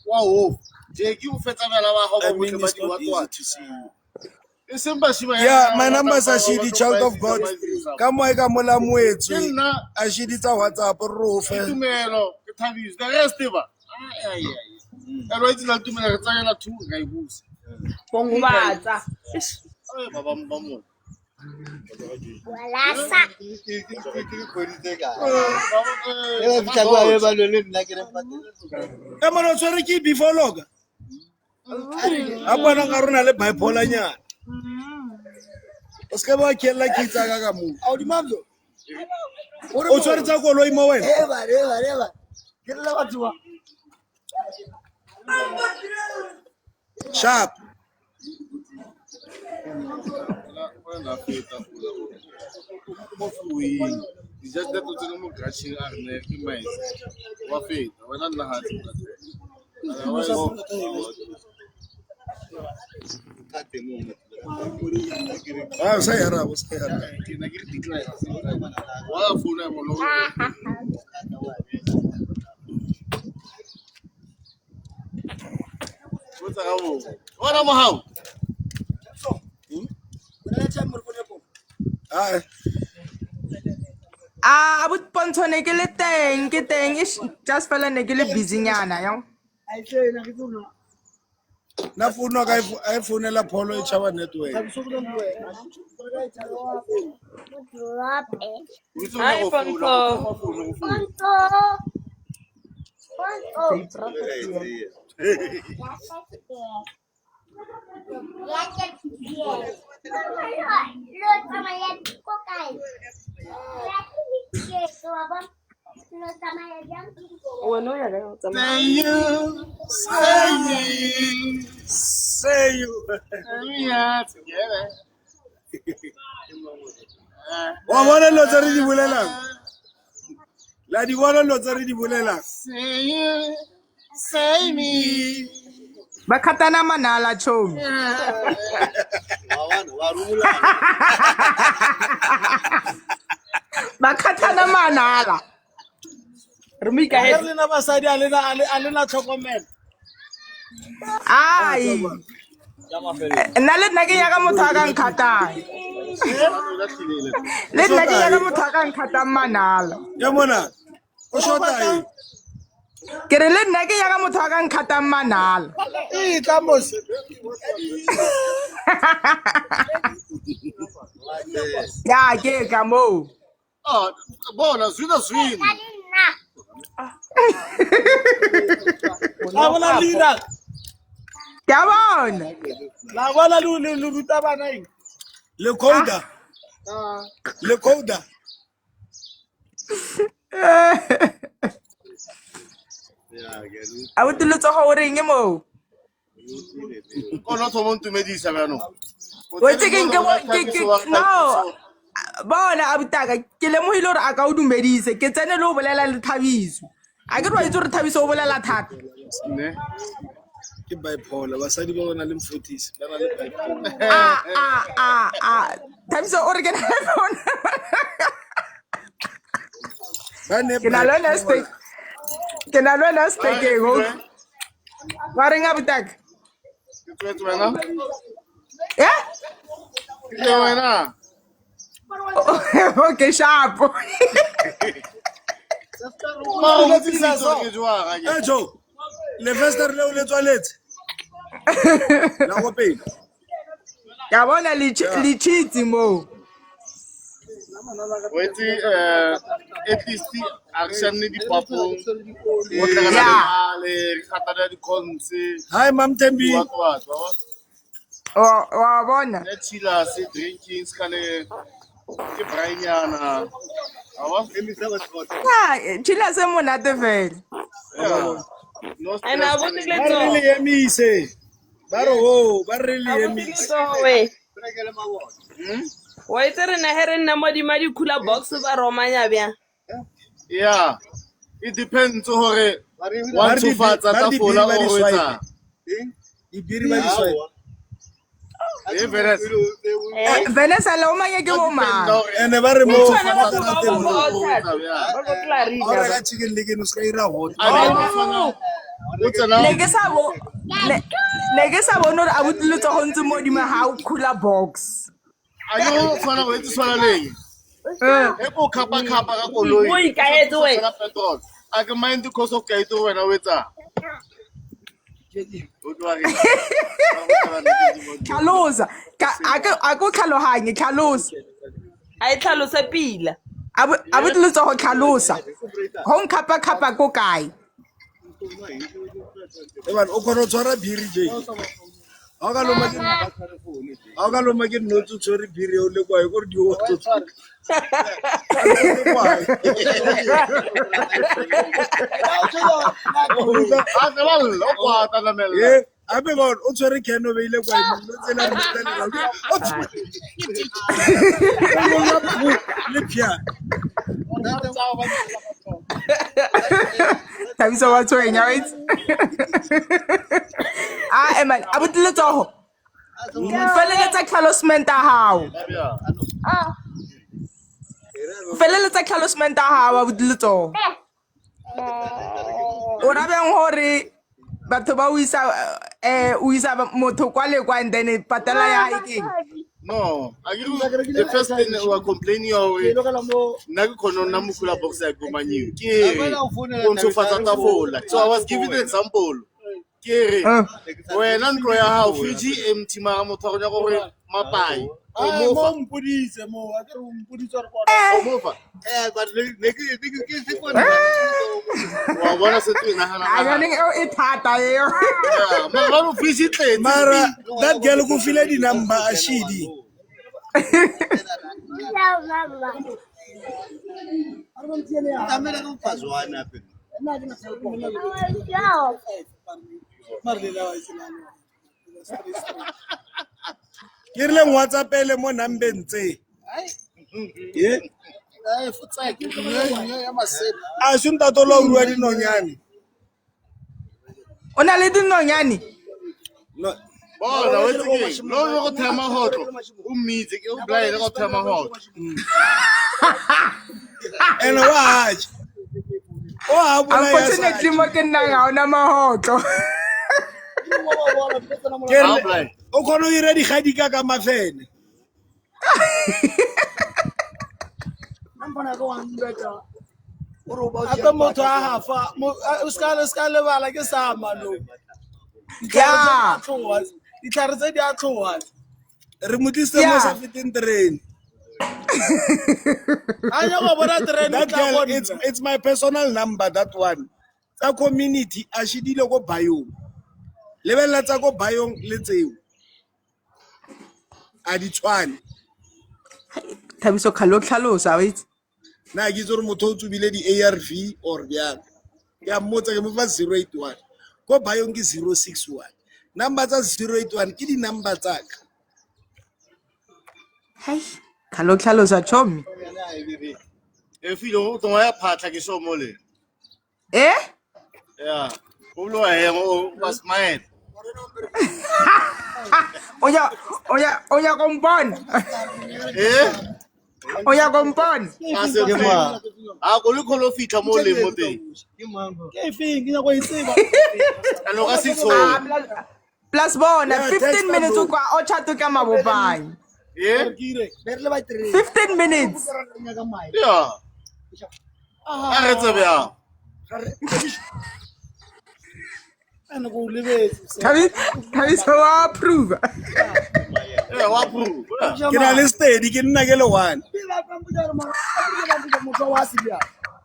Wa ho. Jeki o fetsa bana ba I go mean, botle ba it's di not wa easy tswa. to see. E semba shiba. Yeah, my numbers are shitty, child of God. Ka mo e ka mola moetswe Ke nna a shitty tsa WhatsApp re o fe tumelo ke thabisa. The rest ba. Ai. Ero itse la tumelo re tsaya la 2 ga ibusa. Pongo batsa. Ai baba ba mo. e mona o tshwere ke before loga a bona ka rona le bipolar nyana o ska ba kella kitsa ka mo o tshwere tsa koloi mo wena sharp Wena feta pula. Mo fuing. Just that o tsene mo gashing a rene ke mais. Wa feta. Wena nna ha tse. sa yara o sa yara Wa funa mo lo. What's up? Ora mo hao. ai Abut pontsho ne ke le teng ke teng is just fela ne ke le busy nyana yo. na founa ka e founela pholo e chaba network Hai Ponto. Say you. Wa bona lo tsa re di bolelang. La di bona lo tsa re di bolelang. Say me. Bakhatana manala chomi. Bakhatana manala. Rumika Ga re na basadi a lena tlhokomelo. Ai. Nna le nna ke ya ka motho a ka nkhatang. Le nna ke ya ka motho a ka nkhatang manala. Ya mona. O shota e. Ke re le nna ke ya ka motho a ka nkhatang manala. Ka mos. Ya ke ka mo. Ah, bona zwina. La bona lira. Ke bona. La bona lu ruta bana eng. Le coda. Le coda. Abuti tsogo o reng mo? Kono thomo ntumedisa bano. Wetse ke no. Bona abutaka ke lemohile hore a ka o dumedise ke tsene le o bolela le Thabiso. A ke re wa itse hore Thabiso o bolela thata. Ne. Ke bipolar. Basadi ba bona le mfotisi. Ba na le bipolar. Thabiso o re ke na bona. Ba ne Ke na lona steak. Ke na lona steak e go. Wa reng abutaka? Ke tswena. Yeah? Ke wena. Okay, sharp. Ma o tsisa so ke jwa ga ke. Eh Joe. Le vester le o le tswaletse. La go pele. Ka bona le cheats mo. Wetse at least action di papong. Yeah. Le khatana di konse. Hi Mam Tembi. Wa. Wa bona. Le chila se drinking skale ke brainyana. Awa emisa ba tsotse. Ya, chila se monate vele. No And I want to Ba let re le go. emise. Ba re ho, ba re le I want to let emise. go away. Wa itse re na here nna mo di madi khula box ba romanya bya. Yeah. It depends hore wa Ba di- tsofatsa ba ta di fola biri ba di o swipe. etsa. Ibiri ba di swipe. Veres. Vanessa le o manye ke bo mang. Ene ba re mo Tshwana ba fa go ka ba teng. go outside. Ba go clarina. Ora ka chicken leg no ska ira hot. O tsena. Ne ke sa bo ne ke sa bona hore abuti le tsogo ntse mo di ma ha o khula box. A ke go tshwana go etsa tshwana leng. E go khapa ka koloi. Mo ikaetse we. Petrol. A ke mind cost of ka itse wena o etsa. O twa ke. Tlhalosa. A go tlhalohanye tlhalosa. A itlhalose pila. Abuti le tsogo tlhalosa. Ho nkapa ko kae? Eban o kono tshwara biri je. Ha ka loma ke no tshwere biri o le kwa e go di o tshwara. A ke ba lo kwa ta namela. Eh, abe bon o tshwere keno be ile kwa no tsela re meta le pia. Thabiso wa tswenya wait. Man, abuti le tsogo. Feleletsa tlhalosment a hao. Feleletsa tlhalosment a hao abuti le tsogo. O ra beng hore batho ba o isa motho kwa le kwa and then patela ya hae keng? No, the first thing we are complaining of na ke khono na mukula box ya go manyu. Ke konso fatsa ta fola. So I was giving an example. Kere. Wena ntlo ya hao fridge empty mara motho a go gore mapai. mo mpoditse mo a ke o mpoditse re O mofa. but ne ke se kone Wa bona se tu nagana. a yone e thata eo Mara go fridge tletse. mara that girl go file di-number a shidi tamela ka phazwana pe ke rileng whatsappele mo numbeng tse a se ntatolo o rua dinonyane o na le dinonyane No, Bona wetse ke lo go thema hotlo. O mmitse ke o blaile go thema hotlo. and watch o ha bola ya unfortunately mo ke nnang ga ona mahotlo How blind? o khona o ira digadika ka mafene ata motho a gafa o ska lebala ke sa mano ya ditlhare tse di a tlhoga re modise mo sa feteng terene a nyaka bona that girl terene it's my personal number that one tsa community a shidile go bayong lebella tsa go bayong le tseo a di tshwane Thabiso khalo tlhalosa wa itse na ke tsore motho o tsubile di ARV or bjang ya mmotsa ke mo fa 081 go bayong ke 061 number tsa 081 ke di number tsa ka hai khalo tlhalosa chomi E filo o toma ya phatla ke so mole. Ya. O lo ya mo was mine. oya kompon oya kompon A se fa. A go le kholo fitla mo le mo teng. ke efeng ke nyako e tseba Ano ka se tso. plus bona Yeah, 15 text minutes bro. kwa o chato ka mabopang Eh? 15 minutes Ya. A re tsebe ya. ane go lebetse Thabiso wa approve Eh wa proof. ke na le steady ke nna ke le one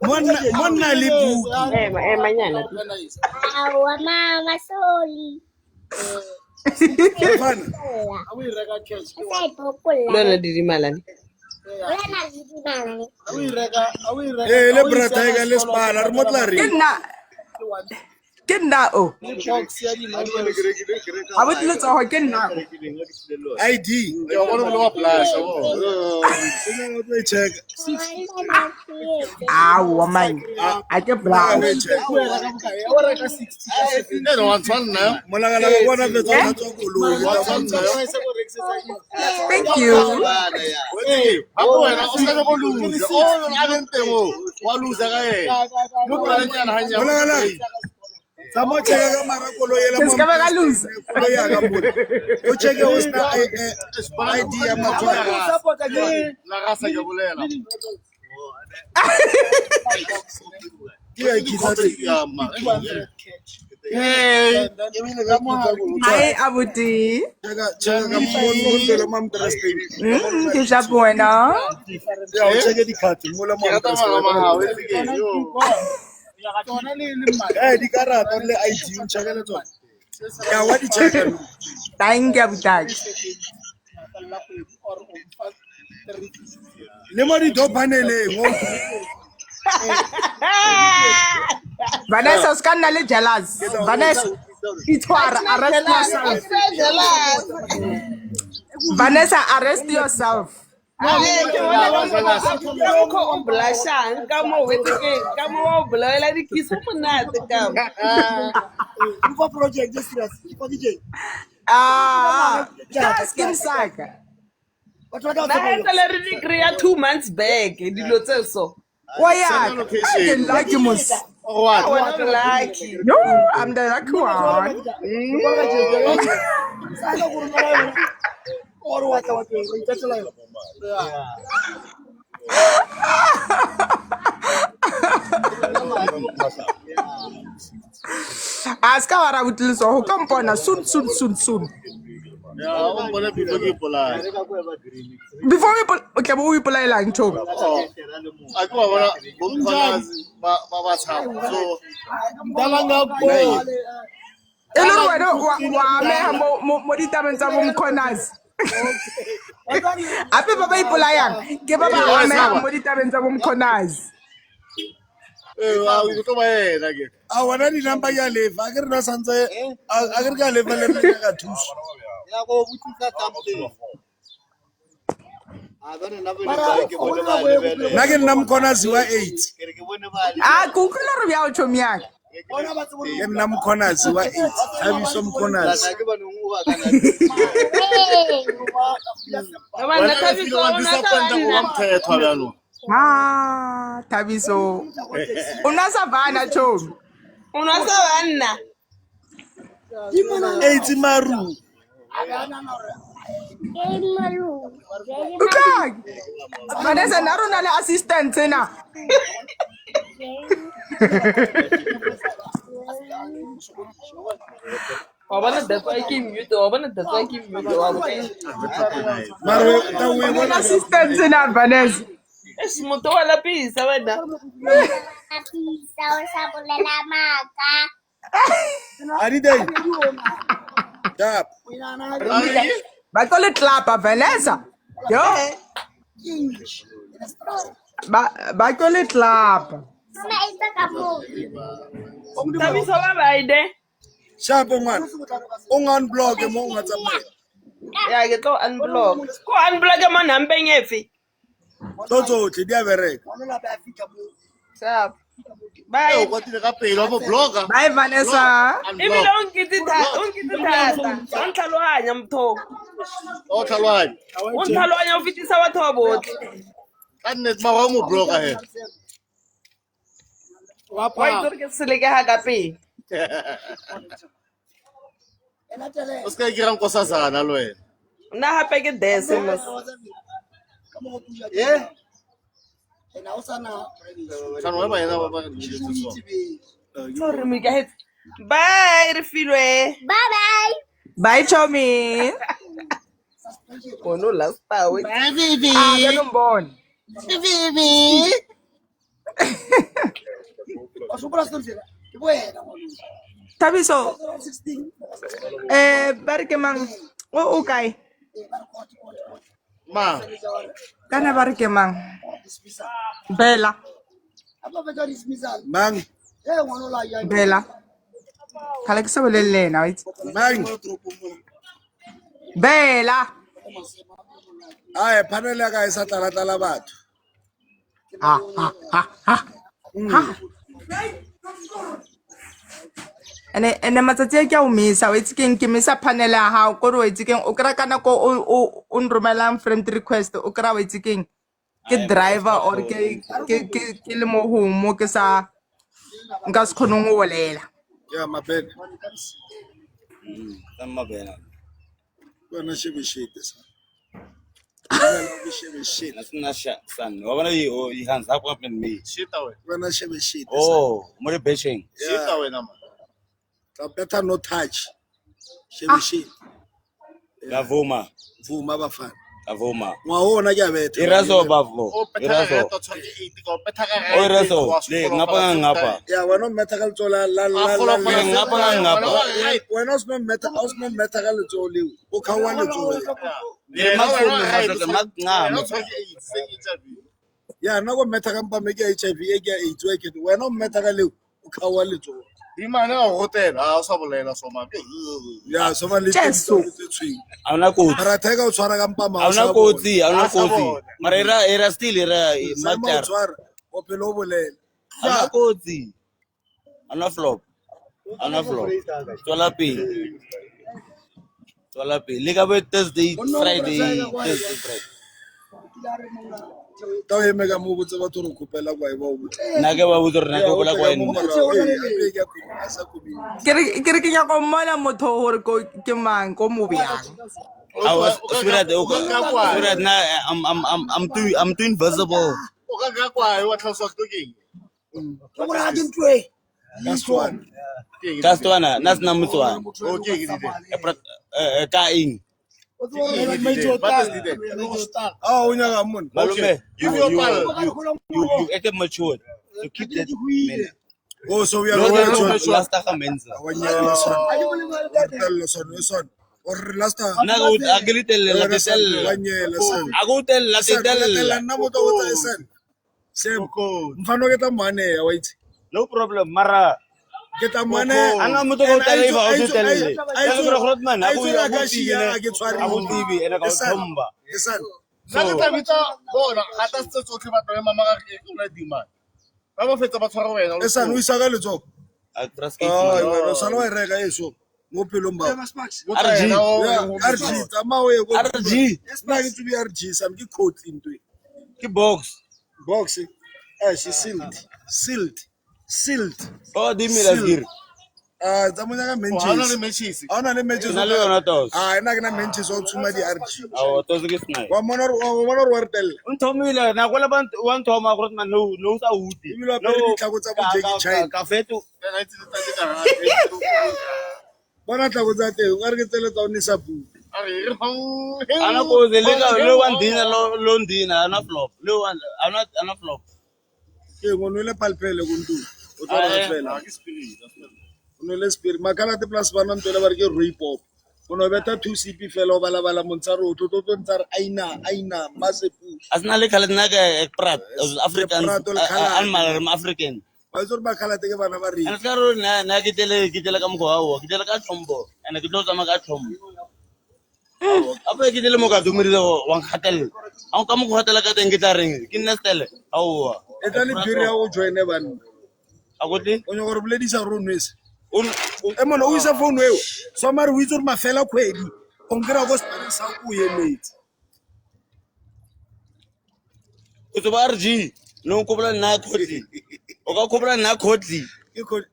monna le buki Manyana. Awa mama sorry. fana a o e reka cash Sa ipokola. Lona didimalane. Wena zidimala. a o e reka le brata ka le spala re motla re ke nna o box ya di a bo dilo tsogo ke nna o ID Ya bona mo wa plus o. o tlo check awa man a ke bla o reka 60 Eh no one twan na. molagala ka bona fetsa o tswa koloi thank you Eh, hapo wena o sa go lose. O a le teng o. Wa lose ka ena. Mo ka nyana hanya. molagala tsa mo check ka mara koloi ela ke ska ba ka lose koloi ya ka mona o check o sta ID ya matswala support again La rasa ke bolela. ke ya kitsa Ya ma. Hey, ai abuti check ka mo pelo mam trusting ke ja buena ya o check di card mo la mo ke rata mama ha we tsike yo. tsona le mali di karata le ID o check le tsona ya wa di check thank you abutaki le mo di dopaneleng o Vanessa ska nna le jealous Vanessa itwara arrest yourself Vanessa arrest yourself Ko o blushang ka mo wetse ke ka mo o bloela dikisa monate ka. for project this serious for DJ just skin saka what what Na hetela re degree ya 2 months back dilo tse so. waya I can like you most What? Wena o lucky. no I'm the lucky one or what that's like Aska wara utliso ho kampona soon. Ya, o mpone before ke ipolaya. Before we tla bo ipolaela ntho. A ke wa bona bomkhanazi ba batshaba. So E le wena wa meha mo ditabeng tsa bomkhonazi. Ape ba ipolayang ke ba meha mo ditabeng tsa bomkhonazi. a o tlo ba yena ke. a wena dinamba ya lefa a ke re na santse a ke re ka lefa le nna ka thuso Ya go botsisa something. A ba nna ba nna ke nna mkhonazi wa 8 ke bone ba le. Ah, ku utlwile re bya o chomi yaka. ke nna mkhonazi wa 8 Thabiso Mkhonazi Ke bone o ba kana. Wena Thabiso Wa o na disappointa sa go banna. mthethwa bjalo. Ah, Thabiso. Una savana chomi. O na sa banna. 8 maru Utlwa. Vanessa na rona le assistant tsena. Wa bona that's why ke mute. Wa bona that's why ke mute. Wa bona. maro ta we bona Assistant tsena Vanessa. Es motho wa lapisa wena. Lapisa o sa bolela maka. ari dai tap Ba tlo le clapa Vanessa. Yo. Ba tlo le clapa. Sina isa ka mo. Thabiso ba baide. shapo ngwana o ngan blog mo nga tsamaya Ya ke tlo unblock. Ko unblock mo nampeng efe. tsotlhe di a bereka Sap. Bye. O kwatile ka pele wa mo blogger. Bye Vanessa. Ibile o nkitse thata. O ntlhalohanya motho. O tlhalwanya. O ntlhalohanya o fetisa batho ba botlhe. Ka nnete ba wa mo blogger he. Wa itse ke seleke ha ka pele. O ska ikira nkosazana lo wena. Nna hape ke dese mos. Kana wa ba yena ba ntshitse so. Sorry mo ka het. Bye re filwe. Bye bye. Bye chomi. Ono last hour. Ah, ke nombona. Thabiso. Ba re ke mang? O kae? Ma, Kana ba re ke mang? Bella. mang Bella. Kala ke sa bolelle na wa itse. mang Bella. a panel ya ka e sa tala batho Ene matsatsi a ke a o misa o itse keng ke misa panel ya hao ko re o itse keng o kra kana ko o nromelang friend request o kra o itse keng ke driver or ke le mo homo ke sa nka se khonong o bolela ya mabene Tamma bene. bona shebe shit sa shebe shit Nasina son. Wa bona yi hands up up in me. shita wena. bona shebe shit Oh, mo le bashing. Shita wena ma. better no touch shebe shit Ngavuma. vuma bafana Ngavuma. ngwa wona ke a betha Iraso bavo. O petha Iraso. reto 28 ka o petha ka O iraso. Le ngapa. ya wena o metha ka letsola wena o se no metha ka letsola leo o khawa letsola Le ngapa. ya nna go metha ka mpame ke HIV e ke a AIDS wa ke wena o metha ka leo o khawa letsola Di mane a hotela ha o sa bolela so ma. ya soma le Jesu. tshwing Auna kotsi. ra theka o tshwara ka mpama Auna kotsi. Mara era still era matar matar. o pelo o bolela Auna kotsi. Auna flop. Tola pele. Le ka bo Thursday, Friday. ta o eme ka mo botse batho re kopela kwa e ba o botse Na ke ba botse re na ke bola kwa nna. ke re ke ya go mmona motho gore ke mang ko mo bjang I was swear na I'm too invisible. O ka ga kwa wa tlhoso to keng. Ke gore ga ke ntwe Last one. Just one, nas na mutswana. Okay, ke dite. Ka ing. Ah, o nyaka mona. Malume, Give your pal. you acted matured. So keep that man. Oh, so we are No, going no, to last time menza. Wanyela son. Tell son, son. Or last time. Na go agili tell la tell. Wanyela son. Ago tell la Tell tell. na mo to son. Sem. Mfano kita mane ya wait. No problem, mara. Kita mane. Anga mo to go tell iba o tell. Ay Pero khot man, ay ago tsura ago ka shia ke tshwari. Ago TV ena ka thomba. Son. Nna ke tabitsa bona gata se tsotlhe batho ba mama ka ke la dimana. Ba ba fetsa ba tshwara wena. Son o isa ka letso. Atraske. Ay, bueno, sala wa reka eso. Mo pelong ba. RG. RG tamawe go. RG. Na ke tsubi RG sam ke code into. Ki box. Box. She sealed. Oh, di mi la gir. Ah, tsamonya ka Hana le menches. matches. Ana le menches. Na le yona tos. Ah, ina ke na menches o tsuma di RG. Awo tos ke snai. Wa mona wa tel. Unthomile na kwala bant one thoma khot man no sa uti. Ibilo apere ditlhako tsa bo Jackie Chan. Ka fetu. Nna itse tsa ke ka. Bona tlhako tsa teng, o re ke tsele tsa o nisa pu. Are hong. Ana ko ze le ka lo one dina lo ndina ana flop. Lo one ana flop. Ke ngono le palpele kuntu. O tla re fela. No le spirit makala te plus bana ntwe le ba re ke Rooipop. Ono beta 2 CP fela o bala montsa ro to ntsa aina masepu. Asna le khala na ka prat African an African. Ba tsore ba khala te ke bana ba re. Ana ka ro na ke tele ka mo go ke tele ka thombo. Ana ke tlo tsama ka thombo. Apa ke tele mo ka dumiri wa khatel. Ang ka mo go khatela ka teng ke tla reng ke nna stele. Aowa. E tla le biri ya o joine bana. Agotli O nyoko re boledisa ronwese. E mona o isa phone eo. Somari o itse re mafela kgwedi. O nkira go stana sa o emetse. o tsoba RG no kopela nna khotli. O ka kopela nna khotli.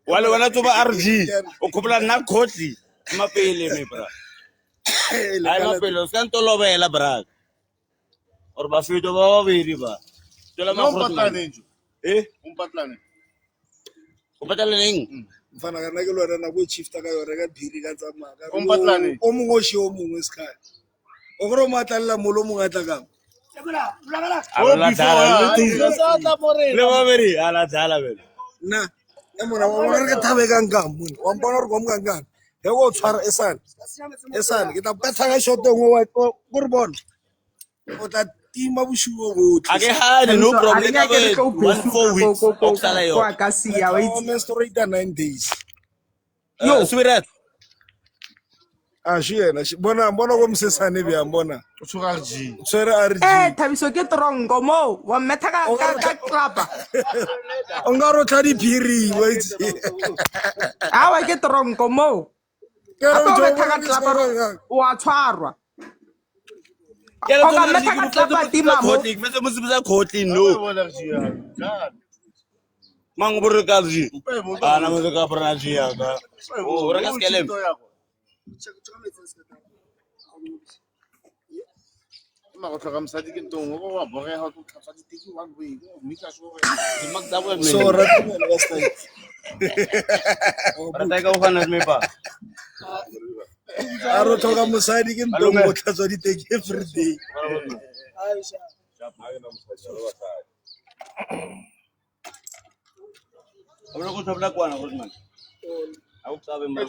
Wale wena tsoba RG o kopela nna khotli. Mapele me bra. Ai mapele o santo lobela bra. Or ba fito ba beri ba. Tola ma khotli. Un patlane. O patala neng? Mfana ka nna ke lwana na go chifta ka yore ka biri ka tsamaya. O mpatlane. O mongwe o she o mongwe se kae. O gore o matlalela molo mongwe a tla kang. Ala dala le ba beri ala dala bele. Nna e mona wa bona re ke thabe kang kang mona. Wa mpona re go mo kang kang. He go tshwara esan ke tla betha ka shot ngwe wa go re bona. O tla tima boshuo botlhe. Ake hane no problem ka be 14 weeks o sala yo. Kwa ka sia wa itse. Menstruate 9 days. Yo sweetheart. Ah yena bona go msesane bya bona. O tshwara RG. Tsere RG. Thabiso ke trongo mo wa metha ka klapa. O nga ro tla di phiri wa itse. Awa ke trongo mo. Ke re Ato o metha ka klapa wa tshwarwa. Kela Oka metha ka klapa tima mo. khotli metse mo sibisa khotli no. RG ya. Ja. Mang bore ka RG. Ana mo ka prana RG ya ka. O re ka skelem. Ma go tlhoka mosadi ke ntong go wa borega go tlhatswa diteki one way go mika so Di magda ko So me. ratumela ka style. Rata ka o khana me pa. A ro tlhoka mosadi ke ntong go tlhatswa diteki every day. Abra ko thapla kwana go man. A o tsabe mo.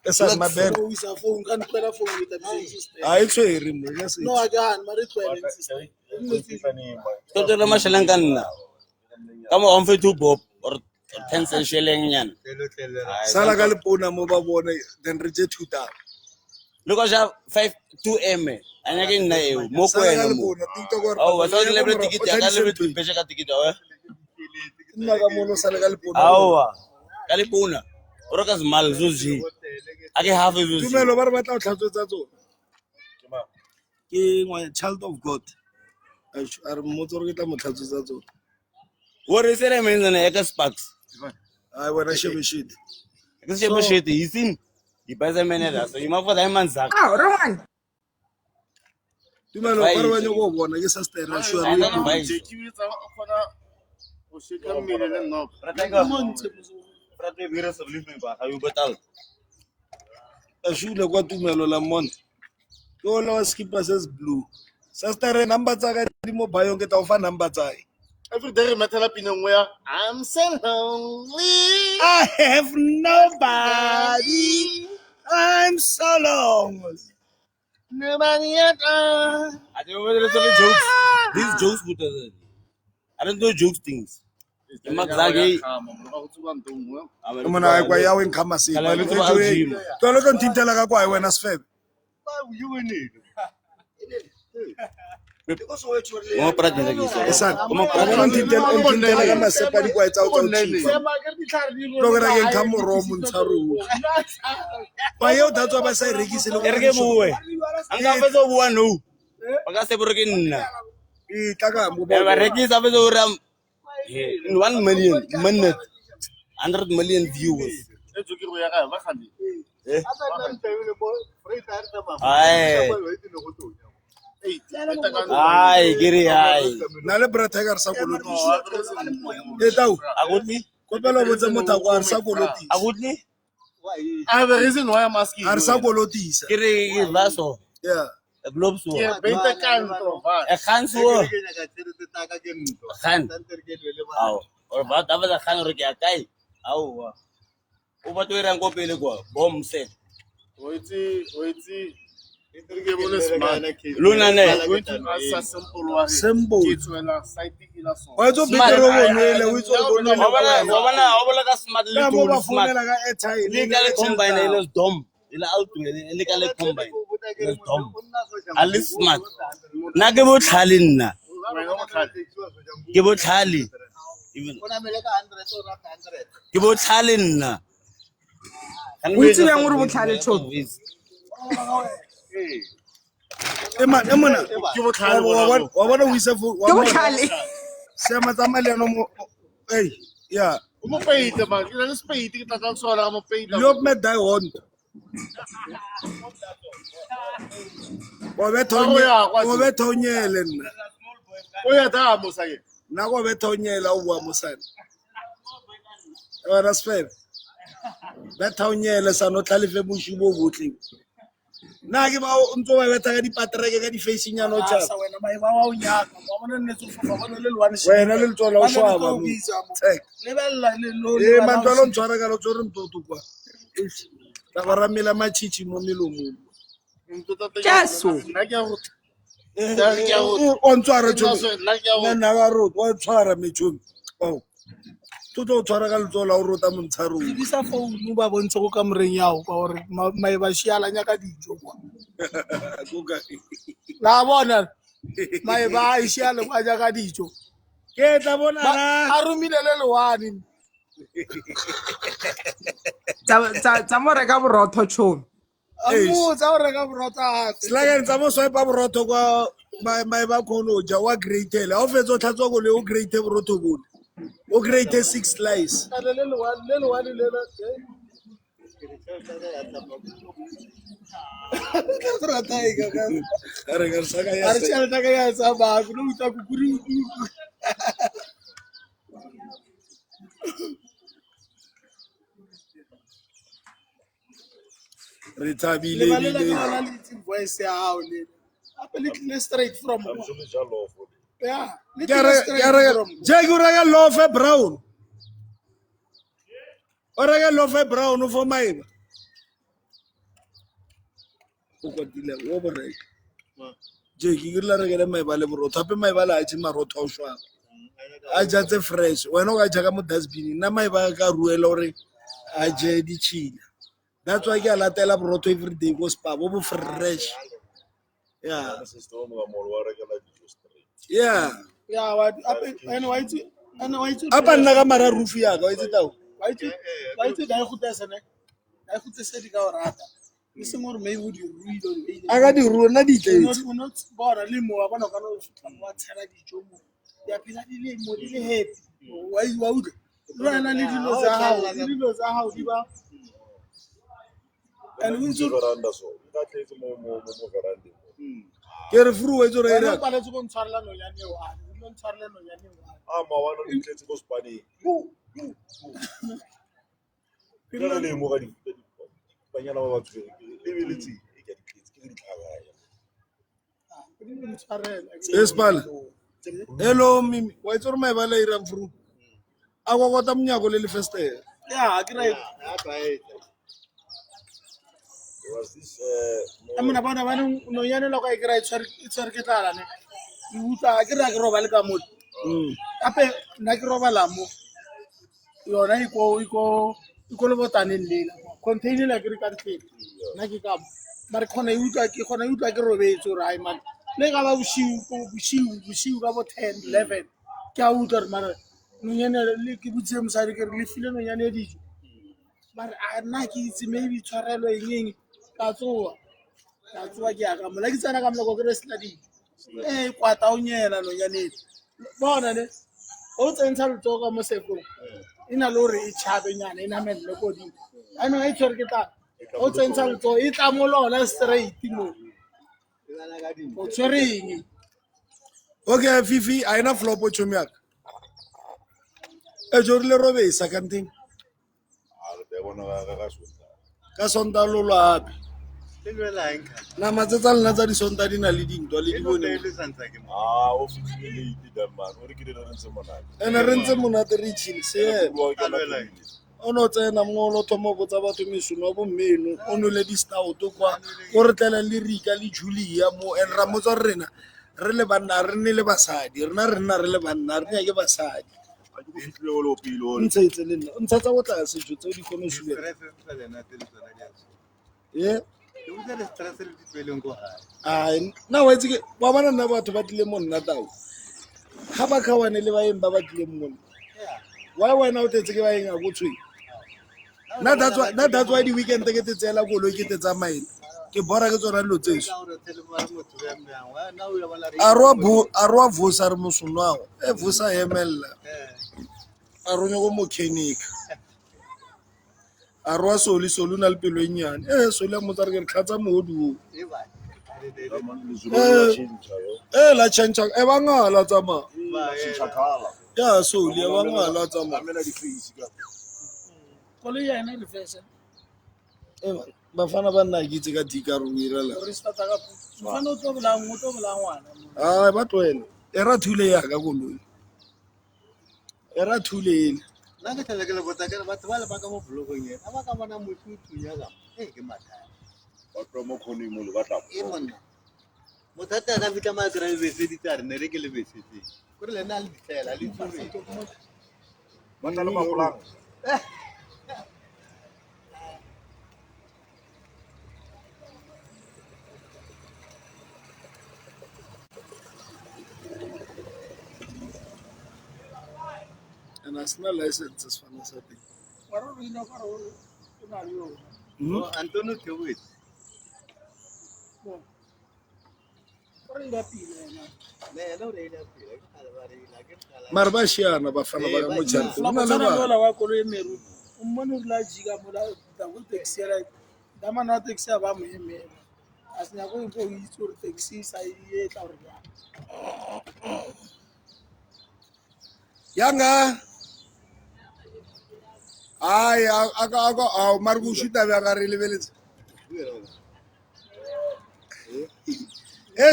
Esa mabel. O isa phone kan kwela phone with the system. A itshwere mo ka se. No again, mari twele system. Totela mashelang ka nna. Ka mo on fe two bob or 10 cent shilling nyana. Sala ka lepona mo ba bone then re je 2000. Loko ja 2M anya ke nna eo mo ko Sala ka ena mo. lepona TikTok or. Oh, wa sa le bre ticket ya ka le bre pese ka ticket wa. Nna ka mono sala ka lepona. Awa. Ka le puna. O re ka small zozi. Ake half zozi. Tumelo ba re batla o tlhatswetsa tsona. Ke ngwa child of God. A re mo tsore ke tla mo tlhatswetsa tsona. Wo re sele menzana eka Sparks. Ai wena shebe shit. Ke se mo shete isin. Ibaza menela so ima for the man zak. Ah, Roman. Tumelo ba re ba nyoko go bona ke sister ra sure. Jeki o etsa kgona go sheka mmele le nnopo. Ashule kwa Tumelo la month. Ke ola wa skipper says blue. Sister number tsa ka di mo bayo ke ta o fa number tsa e. Every day metala pina nngwe ya I'm so lonely. I have nobody. I'm so lonely. Nobody at all. I don't know whether it's only jokes. These jokes with the I don't know jokes things. Magzagi. Mona kwa yawe nkama se. Ba le tsoe. Tolo go ntintela ka kwa wena sfebe. Mo prata ke isa. Esa. Mo ntintela ka masepa di kwa etsa o tsa. Logera ke nkha moro montsharo. Ba yo datswa ba sa rekise le go. Ereke buwe. Anga fetso buwa no. Baka se bore ke nna. E taka mo Ba rekisa fetso ram in 1 million minute 100 million viewers. Ay, giri ay. na le brata ga re sa kolotisa. E tau. Agutli? Ko pela botse motho kwa re sa kolotisa. Agutli? I have a reason why I'm asking. Ga re sa kolotisa. Kiri vaso. Yeah. A globe so. Yeah, benta kanto. A khan so. Khan. Aw. Or ba taba da khan re ke akai. Aw. O ba to irang ko pele kwa. Bom set. Oitsi. Luna ne. Simple. Wa tso bitero bonele o tso bonele. Wa bana ka smart Le mo little ba smart. fonela ka airtime. Le ka le combine ile dom. Ile out le ka le combine. Ile dom. Ali smart. Na ke bo tlhale nna. Ke bo tlhale. Even. Ke bo tlhale nna. O itse yang gore botlhale tsho. Emona wa bona o isa fo Ke botlhale. se ma tsamaleno mo hey yeah Mo peite man, ke le speite ke tla tsola ka mo peite. yo me die on o be thonyele nna O ya da mo sa ke. na go be thonyela o bua mosane era sfere be thonyele sa no tlhalefe boshibo botle na ke ba o ntse wa betha ka dipatreke ka di facing ya no tsa wena ba wa o nyaka ba bona nne tsofa ba bona le lwane wena le tsola o swaba mo le bella le lo e mantolo ntshwara ka lo tsore ntoto kwa la ba ramela machichi mo melomong Jaso. Na ke go. o ntshwara tsone na ga ro o tshwara metšhomi o toto o tshwara ka letsola o rota montsharo bisa phone ba bontshe go ka moreng yao kwa gore mai ba shiala nya ka dijo kwa la bona mai ba shiala kwa ja ka dijo ke tla bona a rumile le lwane Tsa mo reka borotho tshomi. a mo tsa gore ka brota slageng tsa mo swipe borotho kwa mai ba khono ja wa greatele a o fetsa o tlhatswa go le o great borotho go o great 6 slice le lwane le la brota e ka re ga saka ya a re tšhelete ka ya tsa ba go no uta kukuri re thabile le ba le bile la le voice ya hao le a le straight from yeah Jake uraga lofe brown uraga lofe brown for maiba o kwatile o bore Jake ke la re ga maiba le borotho ape maiba la a tshima rotho o shwa a jatse fresh wena o ga jaka mo dustbin na maiba ka ruela hore a je di china that's why ke a latela borotho every day go spa bo fresh yeah yeah yeah what and why apa nna ka mara roof ya ka itse tao why dai go tsese ne dai go tsese di ka o rata le se mo re mai go di ruile a ka di rona di tletse not bona le mo wa bona ka no fitla wa tshela dijo mo ya pila di le mo di le happy wa utlwa lwana le dilo tsa hao di ba and we veranda so nka tletse mo verandeng ke re furu wetso re Wena ira o paletse go ntshwarela nonyane eo, a o ntshwarele nonyane eo. a mawana o itletse ko sepaneng ke na le mo ga di banyana ba ba tshwere le be le tsile e ke ditletse ke ditlhagaya Ke di ntshwarela. espala hello mimi wa itse gore maebale a irang furu a kokota monyako le lefestere Ya, ke right. a baetsa was this I mean, bona nonyane la go e kry e tshwere ke tlala ne. E utlwa ke re a ke roba le ka mo. Gape nna ke robala mo. Yona iko le botaneng lela. Container la ke re ka teng. Nna ke ka mo. Mare khona e utlwa ke robetse gore ai man. Le ga ba bosiu ka bo 10 11 ke a utlwa re mara nonyane le ke botse mosadi ke re le file nonyane e dijo. Mare a nna ke itse maybe tshwarelo eng ka tsoa ke ya ka mola ke tsena ka moloko ke re sela dijo kwata o nyela nonyane bona ne o tsentsha letsogo ka mo sefong e na le gore e tshabenyana e namelele ko dimo anong a e tshwere ke tla o tsentsha letsogo e tla molola straight mo o tshwereng okay fifi a ena flopo chomi yaka e jorile robesa ka nteng a re be bona ga sonta ka sonta lolo gape le lwela eng nama tse tsa lena tsa disonta di na le dintwa le di bone le santsa ke a o fitlhile late dan man o re ke dire re ntse monate ene re ntse monate re itšhile seema o ne o tsena mo lo thoma botsa batho mesono wa bommeno o nole di-stouto kwa o re tlela le rika le julia mo and ra motsa gore rena re le banna re nne le basadi rena re nna re le banna re nyake basadi a ke go fitlhile o le opile o ntshetse le nna ntsha tsa go tlase jo tseo di kgone sube ai nna wa itse ke wa bona nna batho ba tlile mo nna tao ga ba kgawane le baeng ba ba tlileng mona why wena o tetse ke baeng a go tshweng nna that's why di-weekend ke te tseela koloi ke te tsamaele ke bora ke tsona dilo tseso a re wa vosa re mosonoago e vosa emelela a ronye go mechanic a re wa soli o na le pelo e nnyane soli a motsa re ke re tlhatsa mooduo la change ba ngala tsamaya ya soli ba ngala tsamaya koloi ya ena reverse bafana ba nna ke itse ka dika re o irela re starta ka mofana o tlo bolang ngwana a ba tlwele e ra thule yaka koloi e ra thule ele nna ke tlhela ke le botsa kere batho ba le baka mo blogong ena a ba ka bona motho o thunya ka ke mathata batho mo kgoneng mo le batla e monna mothata a ka fitlha ma kry bese di tsa re ne re ke le besetseng gore le nna le ditlhela le tsore ba tla le magolang and a sena license sefane sa teng Antonio Tewit mare ba šiana bafana ba ka mo jarete go na le lola wa koloi meru o mmone o la jika mola go taxi ra damana wa taxi ba mo emela a se nyako go itse gore taxi sa e tla gore yanga ai aka mare go shuta ba ga re lebeletse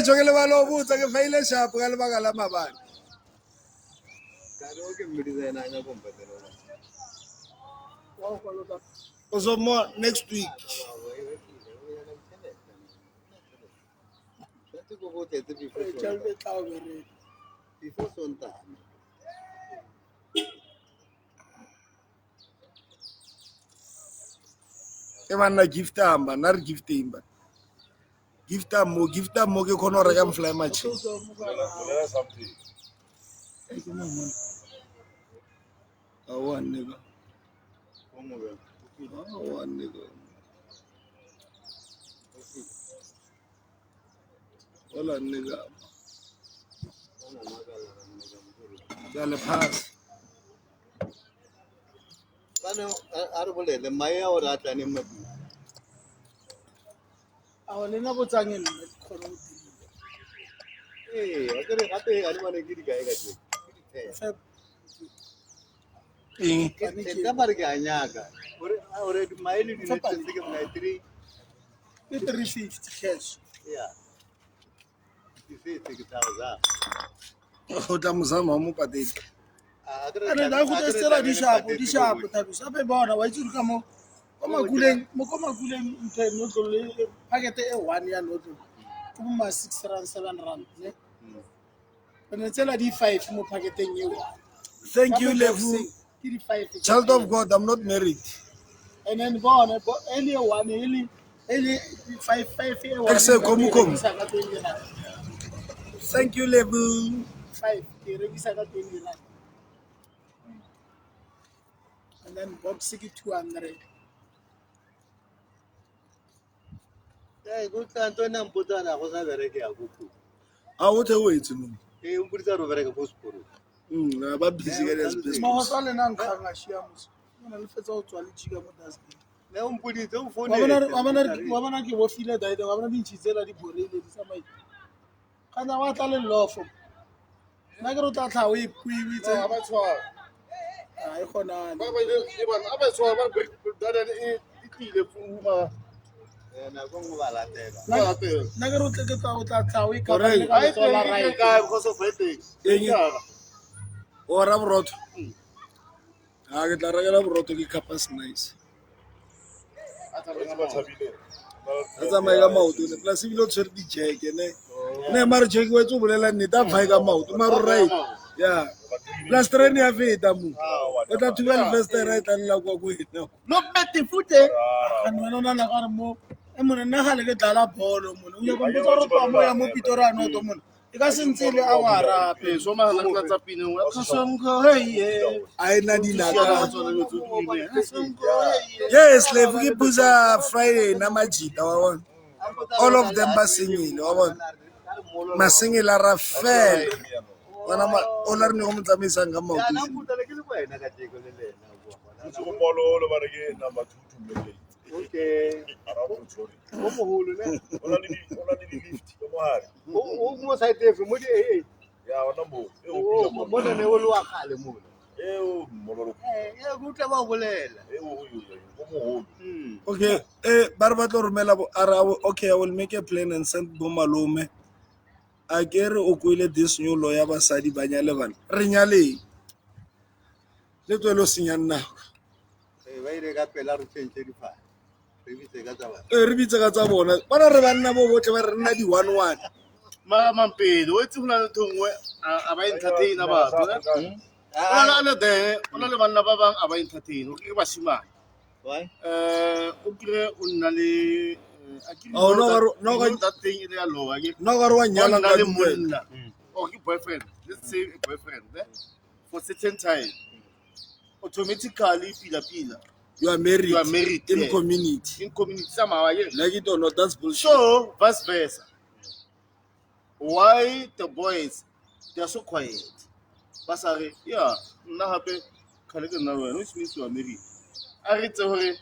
jo ke le ba lo botsa ke faile sharp ka lebaka la mabane so more next week before Sonta e banna gift amba na re gifting ba gift mo ke khona re ka fly machine something awan nigga awan nigga wala nigga dale pass kana a re bolele mae a o rata ne mmabu a le na botsang nne khona akere gape a le bana ke di kae ka tse ka mare ke a nyaka ore maele di ne tse ke mna 3 ke 350 cash ya ke ke tauza o tla mosama mo patedi ane da go testela di shapo Thabiso ape bona wa itse ka mo makuleng ntse no tlole packet e 1 ya no tlole ke mo 6 rand 7 rand ne ene tsela di 5 mo packeteng eo thank you Levu ke di 5 child of God I'm not married and then bona eli 1 eli 5 e 1 Exe komukomu. Thank you Levu 5 ke rekisa ka 20 rand and then box ke 200 go tlanto na mpotana go sa bereke ya kuku a o the wait no o mpotsa ro bereke go sporo ba busy ka this business mo sa le nang khanga shiamuso bona le fetsa go tswa le jika mo dustbin na o mpoditse o phone wa bona ke bo file daide wa bona di ntshitsela di borele di samai kana wa tla le lofo na ke re o tla tlha o ipuitse ba tshwara ai khona ba ile bana ba tshwara ba dada e tlile fuma na go mo balatela na ke re o tle ke tla o tla tlha o ikapa Correct. le ka letsola right ka because of birthday o ra borotho a ke tla rekela borotho ke capas nice a thabile a tsamaye ka maoto ne plus ebile o tshwere dijeke ne mare jeke wa tse o bolela nnete a fae ka maoto mare right ya plus train ya feta mo o tla thuba lefestera e tla lela kwa ko ena no pete fute kana no na ka re mo e mo nna ga le ke dlala bolo mo o ya go mpotsa re twa mo ya mo pitorano to mo e ka sentsele a wa rape so ma la tsa pineng wa khosongo hey a ena dinaka khosongo yes Levu ke puza Friday na majita wa bona all of them ba singile wa bona masingila ra fela wana o la re ne go mo tsamaisang ka maoto na mpotsa le ke le wena ka teko le lena go mololo ba re ke number 2 tumele okay o moholo ne ona le di lift go mohare o mo side efe mo di ya ona mo o mo ne o le wa kgale mo o mololo go tla ba bolela go moholo okay ba re ba tlo romela okay I will make a plan and send bo malome a ke re o kwele this new law ya basadi ba nyale bana re nyaleng le tswelo senyang nako ba ile ka pela re change di fa re bitse ka tsa re bitse ka tsa bona bana re banna bo botle ba re nna di 1-1 ma mampedi o itse hona le thongwe a ba entertain ba ona le banna ba bang a ba entertain o ke ba shimana why o kire o nna le that thing ile ya lowa ke no ga re wa nyala na ka le dumela monna or ke boyfriend let's say a boyfriend for certain time automatically pila you are married in yeah. community in community somehow yeah. like it or not that's bullshit So vice versa, why the boys they are so quiet basare yeah nna hape khale ke nna wena which means you are married a re tse hore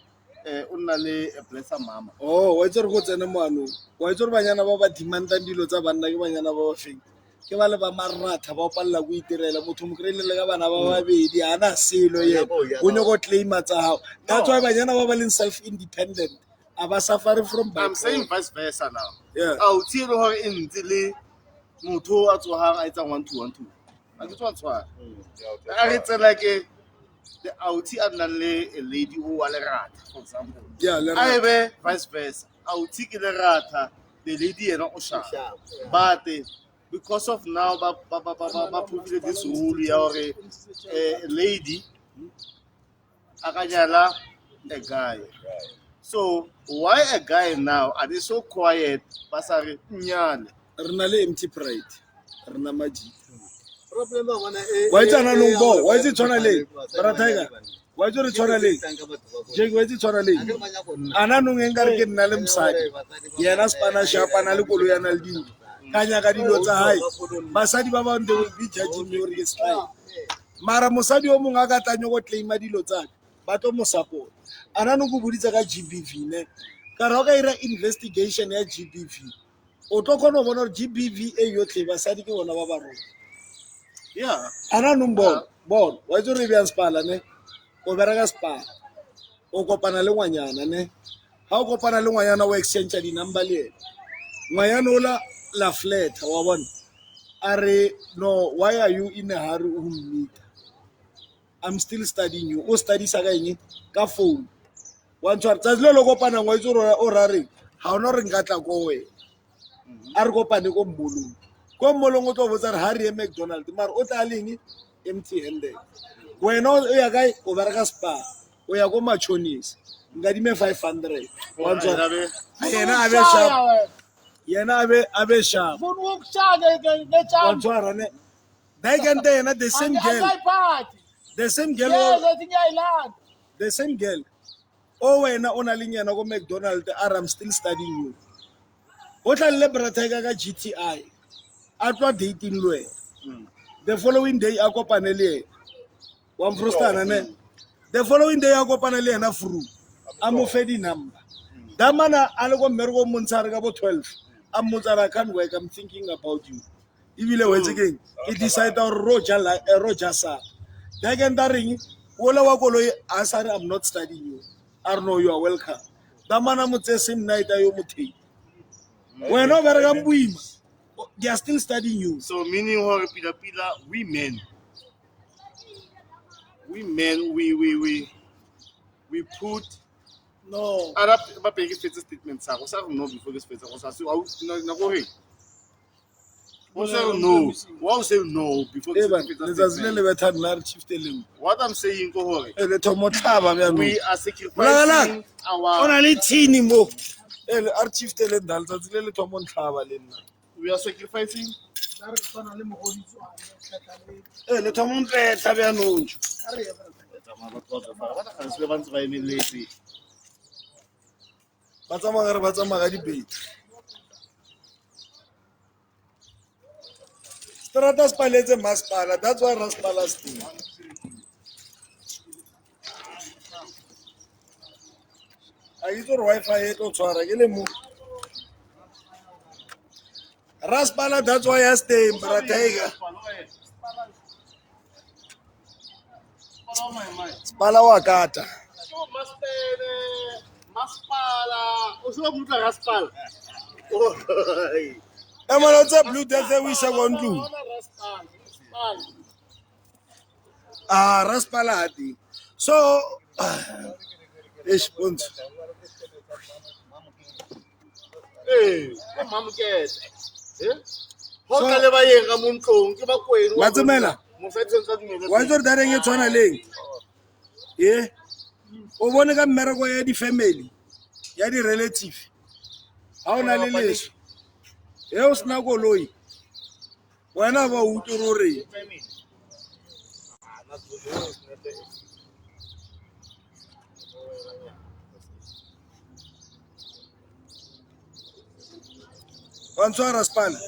o nna le a blessa mama oh wa itse re go tsene moano wa itse re banyana ba ba demandang dilo tsa banna ke banyana ba ba feng ke ba le ba maratha ba opalla go itirela motho mo kreile le ka bana ba babedi ana selo ye o nyoko claima tsa hao that's why banyana ba ba leng self independent aba suffering from I'm saying vice versa now yeah a o tsile hore e ntse le motho a tsohang a etsa 1-2-1-2 a ke tswa a re tsela ke the outi a nang le a lady who wa lerata for example yeah I be vice versa outi ke lerata the lady yena o shapa but because of now ba put this rule ya hore a lady a ka nyala a guy so why a guy now are they so quiet basare nyale re na le empty pride re na maji problem ba bona wa itse ana no bo wa itse tshwana le bara tiger wa itse re tshwana le je wa itse tshwana le ana no ngengare ke nna le msadi yena spana shapa na le kolo yana le dilo kanya ka dilo tsa hae basadi ba ba nde be judging me hore ke style mara mosadi o mongwe a ka tlanyo go claima dilo tsa ba tlo mo support ana no go boditsa ka GBV ne ka re o ka ira investigation ya GBV o tlo kgona go bona gore GBV yotlhe basadi ke bona ba ba rona Yeah. ana nombono bona wa itse re bjang spala ne o bereka spala o kopana le ngwanyana ne ga o kopana le ngwanyana o exchange di-number le ene ngwanyana ola la flat wa bona a re no why are you in a hurry o meet I'm still studying you o studisa ka eng ka phone wa ntshwara tsatsi le lo kopana ngwa itse o rare ga ona re nka tla ko wena a re kopane ko mmolong o tlo botsa re ha re ye McDonald mara o tla leng empty handed wena o ya kae o bereka spa o ya ko machonisi nkadime 500 wa ntshwara yena a be sharp wa ntshwara ne daikente yena the same girl o wena o na leng yena ko McDonald I'm still studying you o tla le brateka ka GTI a tloa dating le wena the following day a kopane le yena wa mfrustana ne the following day a kopane le yena fru a mo fe di-number damana a le ko mmereko montshare ka bo 12 a mmotsara I can't work I'm thinking about you ebile wetse keng ke decide gore roja sa daikenta reng ola wa koloi a sa re I'm not studying you I know you are welcome damana motse same night a yo mothei wena o bereka boima they are still studying you So meaning hore pila we men we put No. ara ba peke fetsa statement sa go sa go no before this fetsa go sa se na go he o say no why say no before this letsatsi le le betha nna re chifteleng what I'm saying go hore le thomo tlhaba bja we are sacrificing our ona le tini mo ele a re chifteleng da letsatsi le le thomo ntlhaba le nna we are sacrificing le thomo ntletla bja nontsho ba tsamaya re ba tsamaya ka dibete strata se paletse masepala that's why raspala stay a itse gore Wi-Fi e tlo tshwara ke le mo raspala that's why I stay brataiga spala wa kata Masipala usuka mutla Raspala emana tse blue death e o isa kwa ntlong raspala hati so pontsho mamukete ho ka le ba yeng ka montlong ke ba kwenu Matsemela wa itse gore dareng e tshwana leng o bone ka mmereko ya di-family ya di-relative ga o na le leso o sena koloi wena ba utlwe gore wa ntshwara spana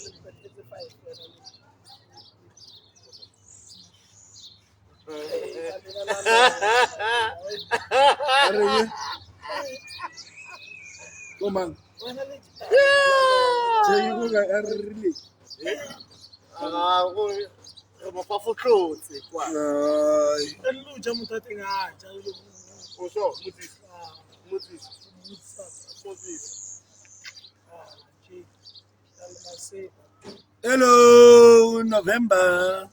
Komang. Jadi gue gak early. mo fa fotlotse kwa Lu jamu tati ngaja. so mutis Hello, November.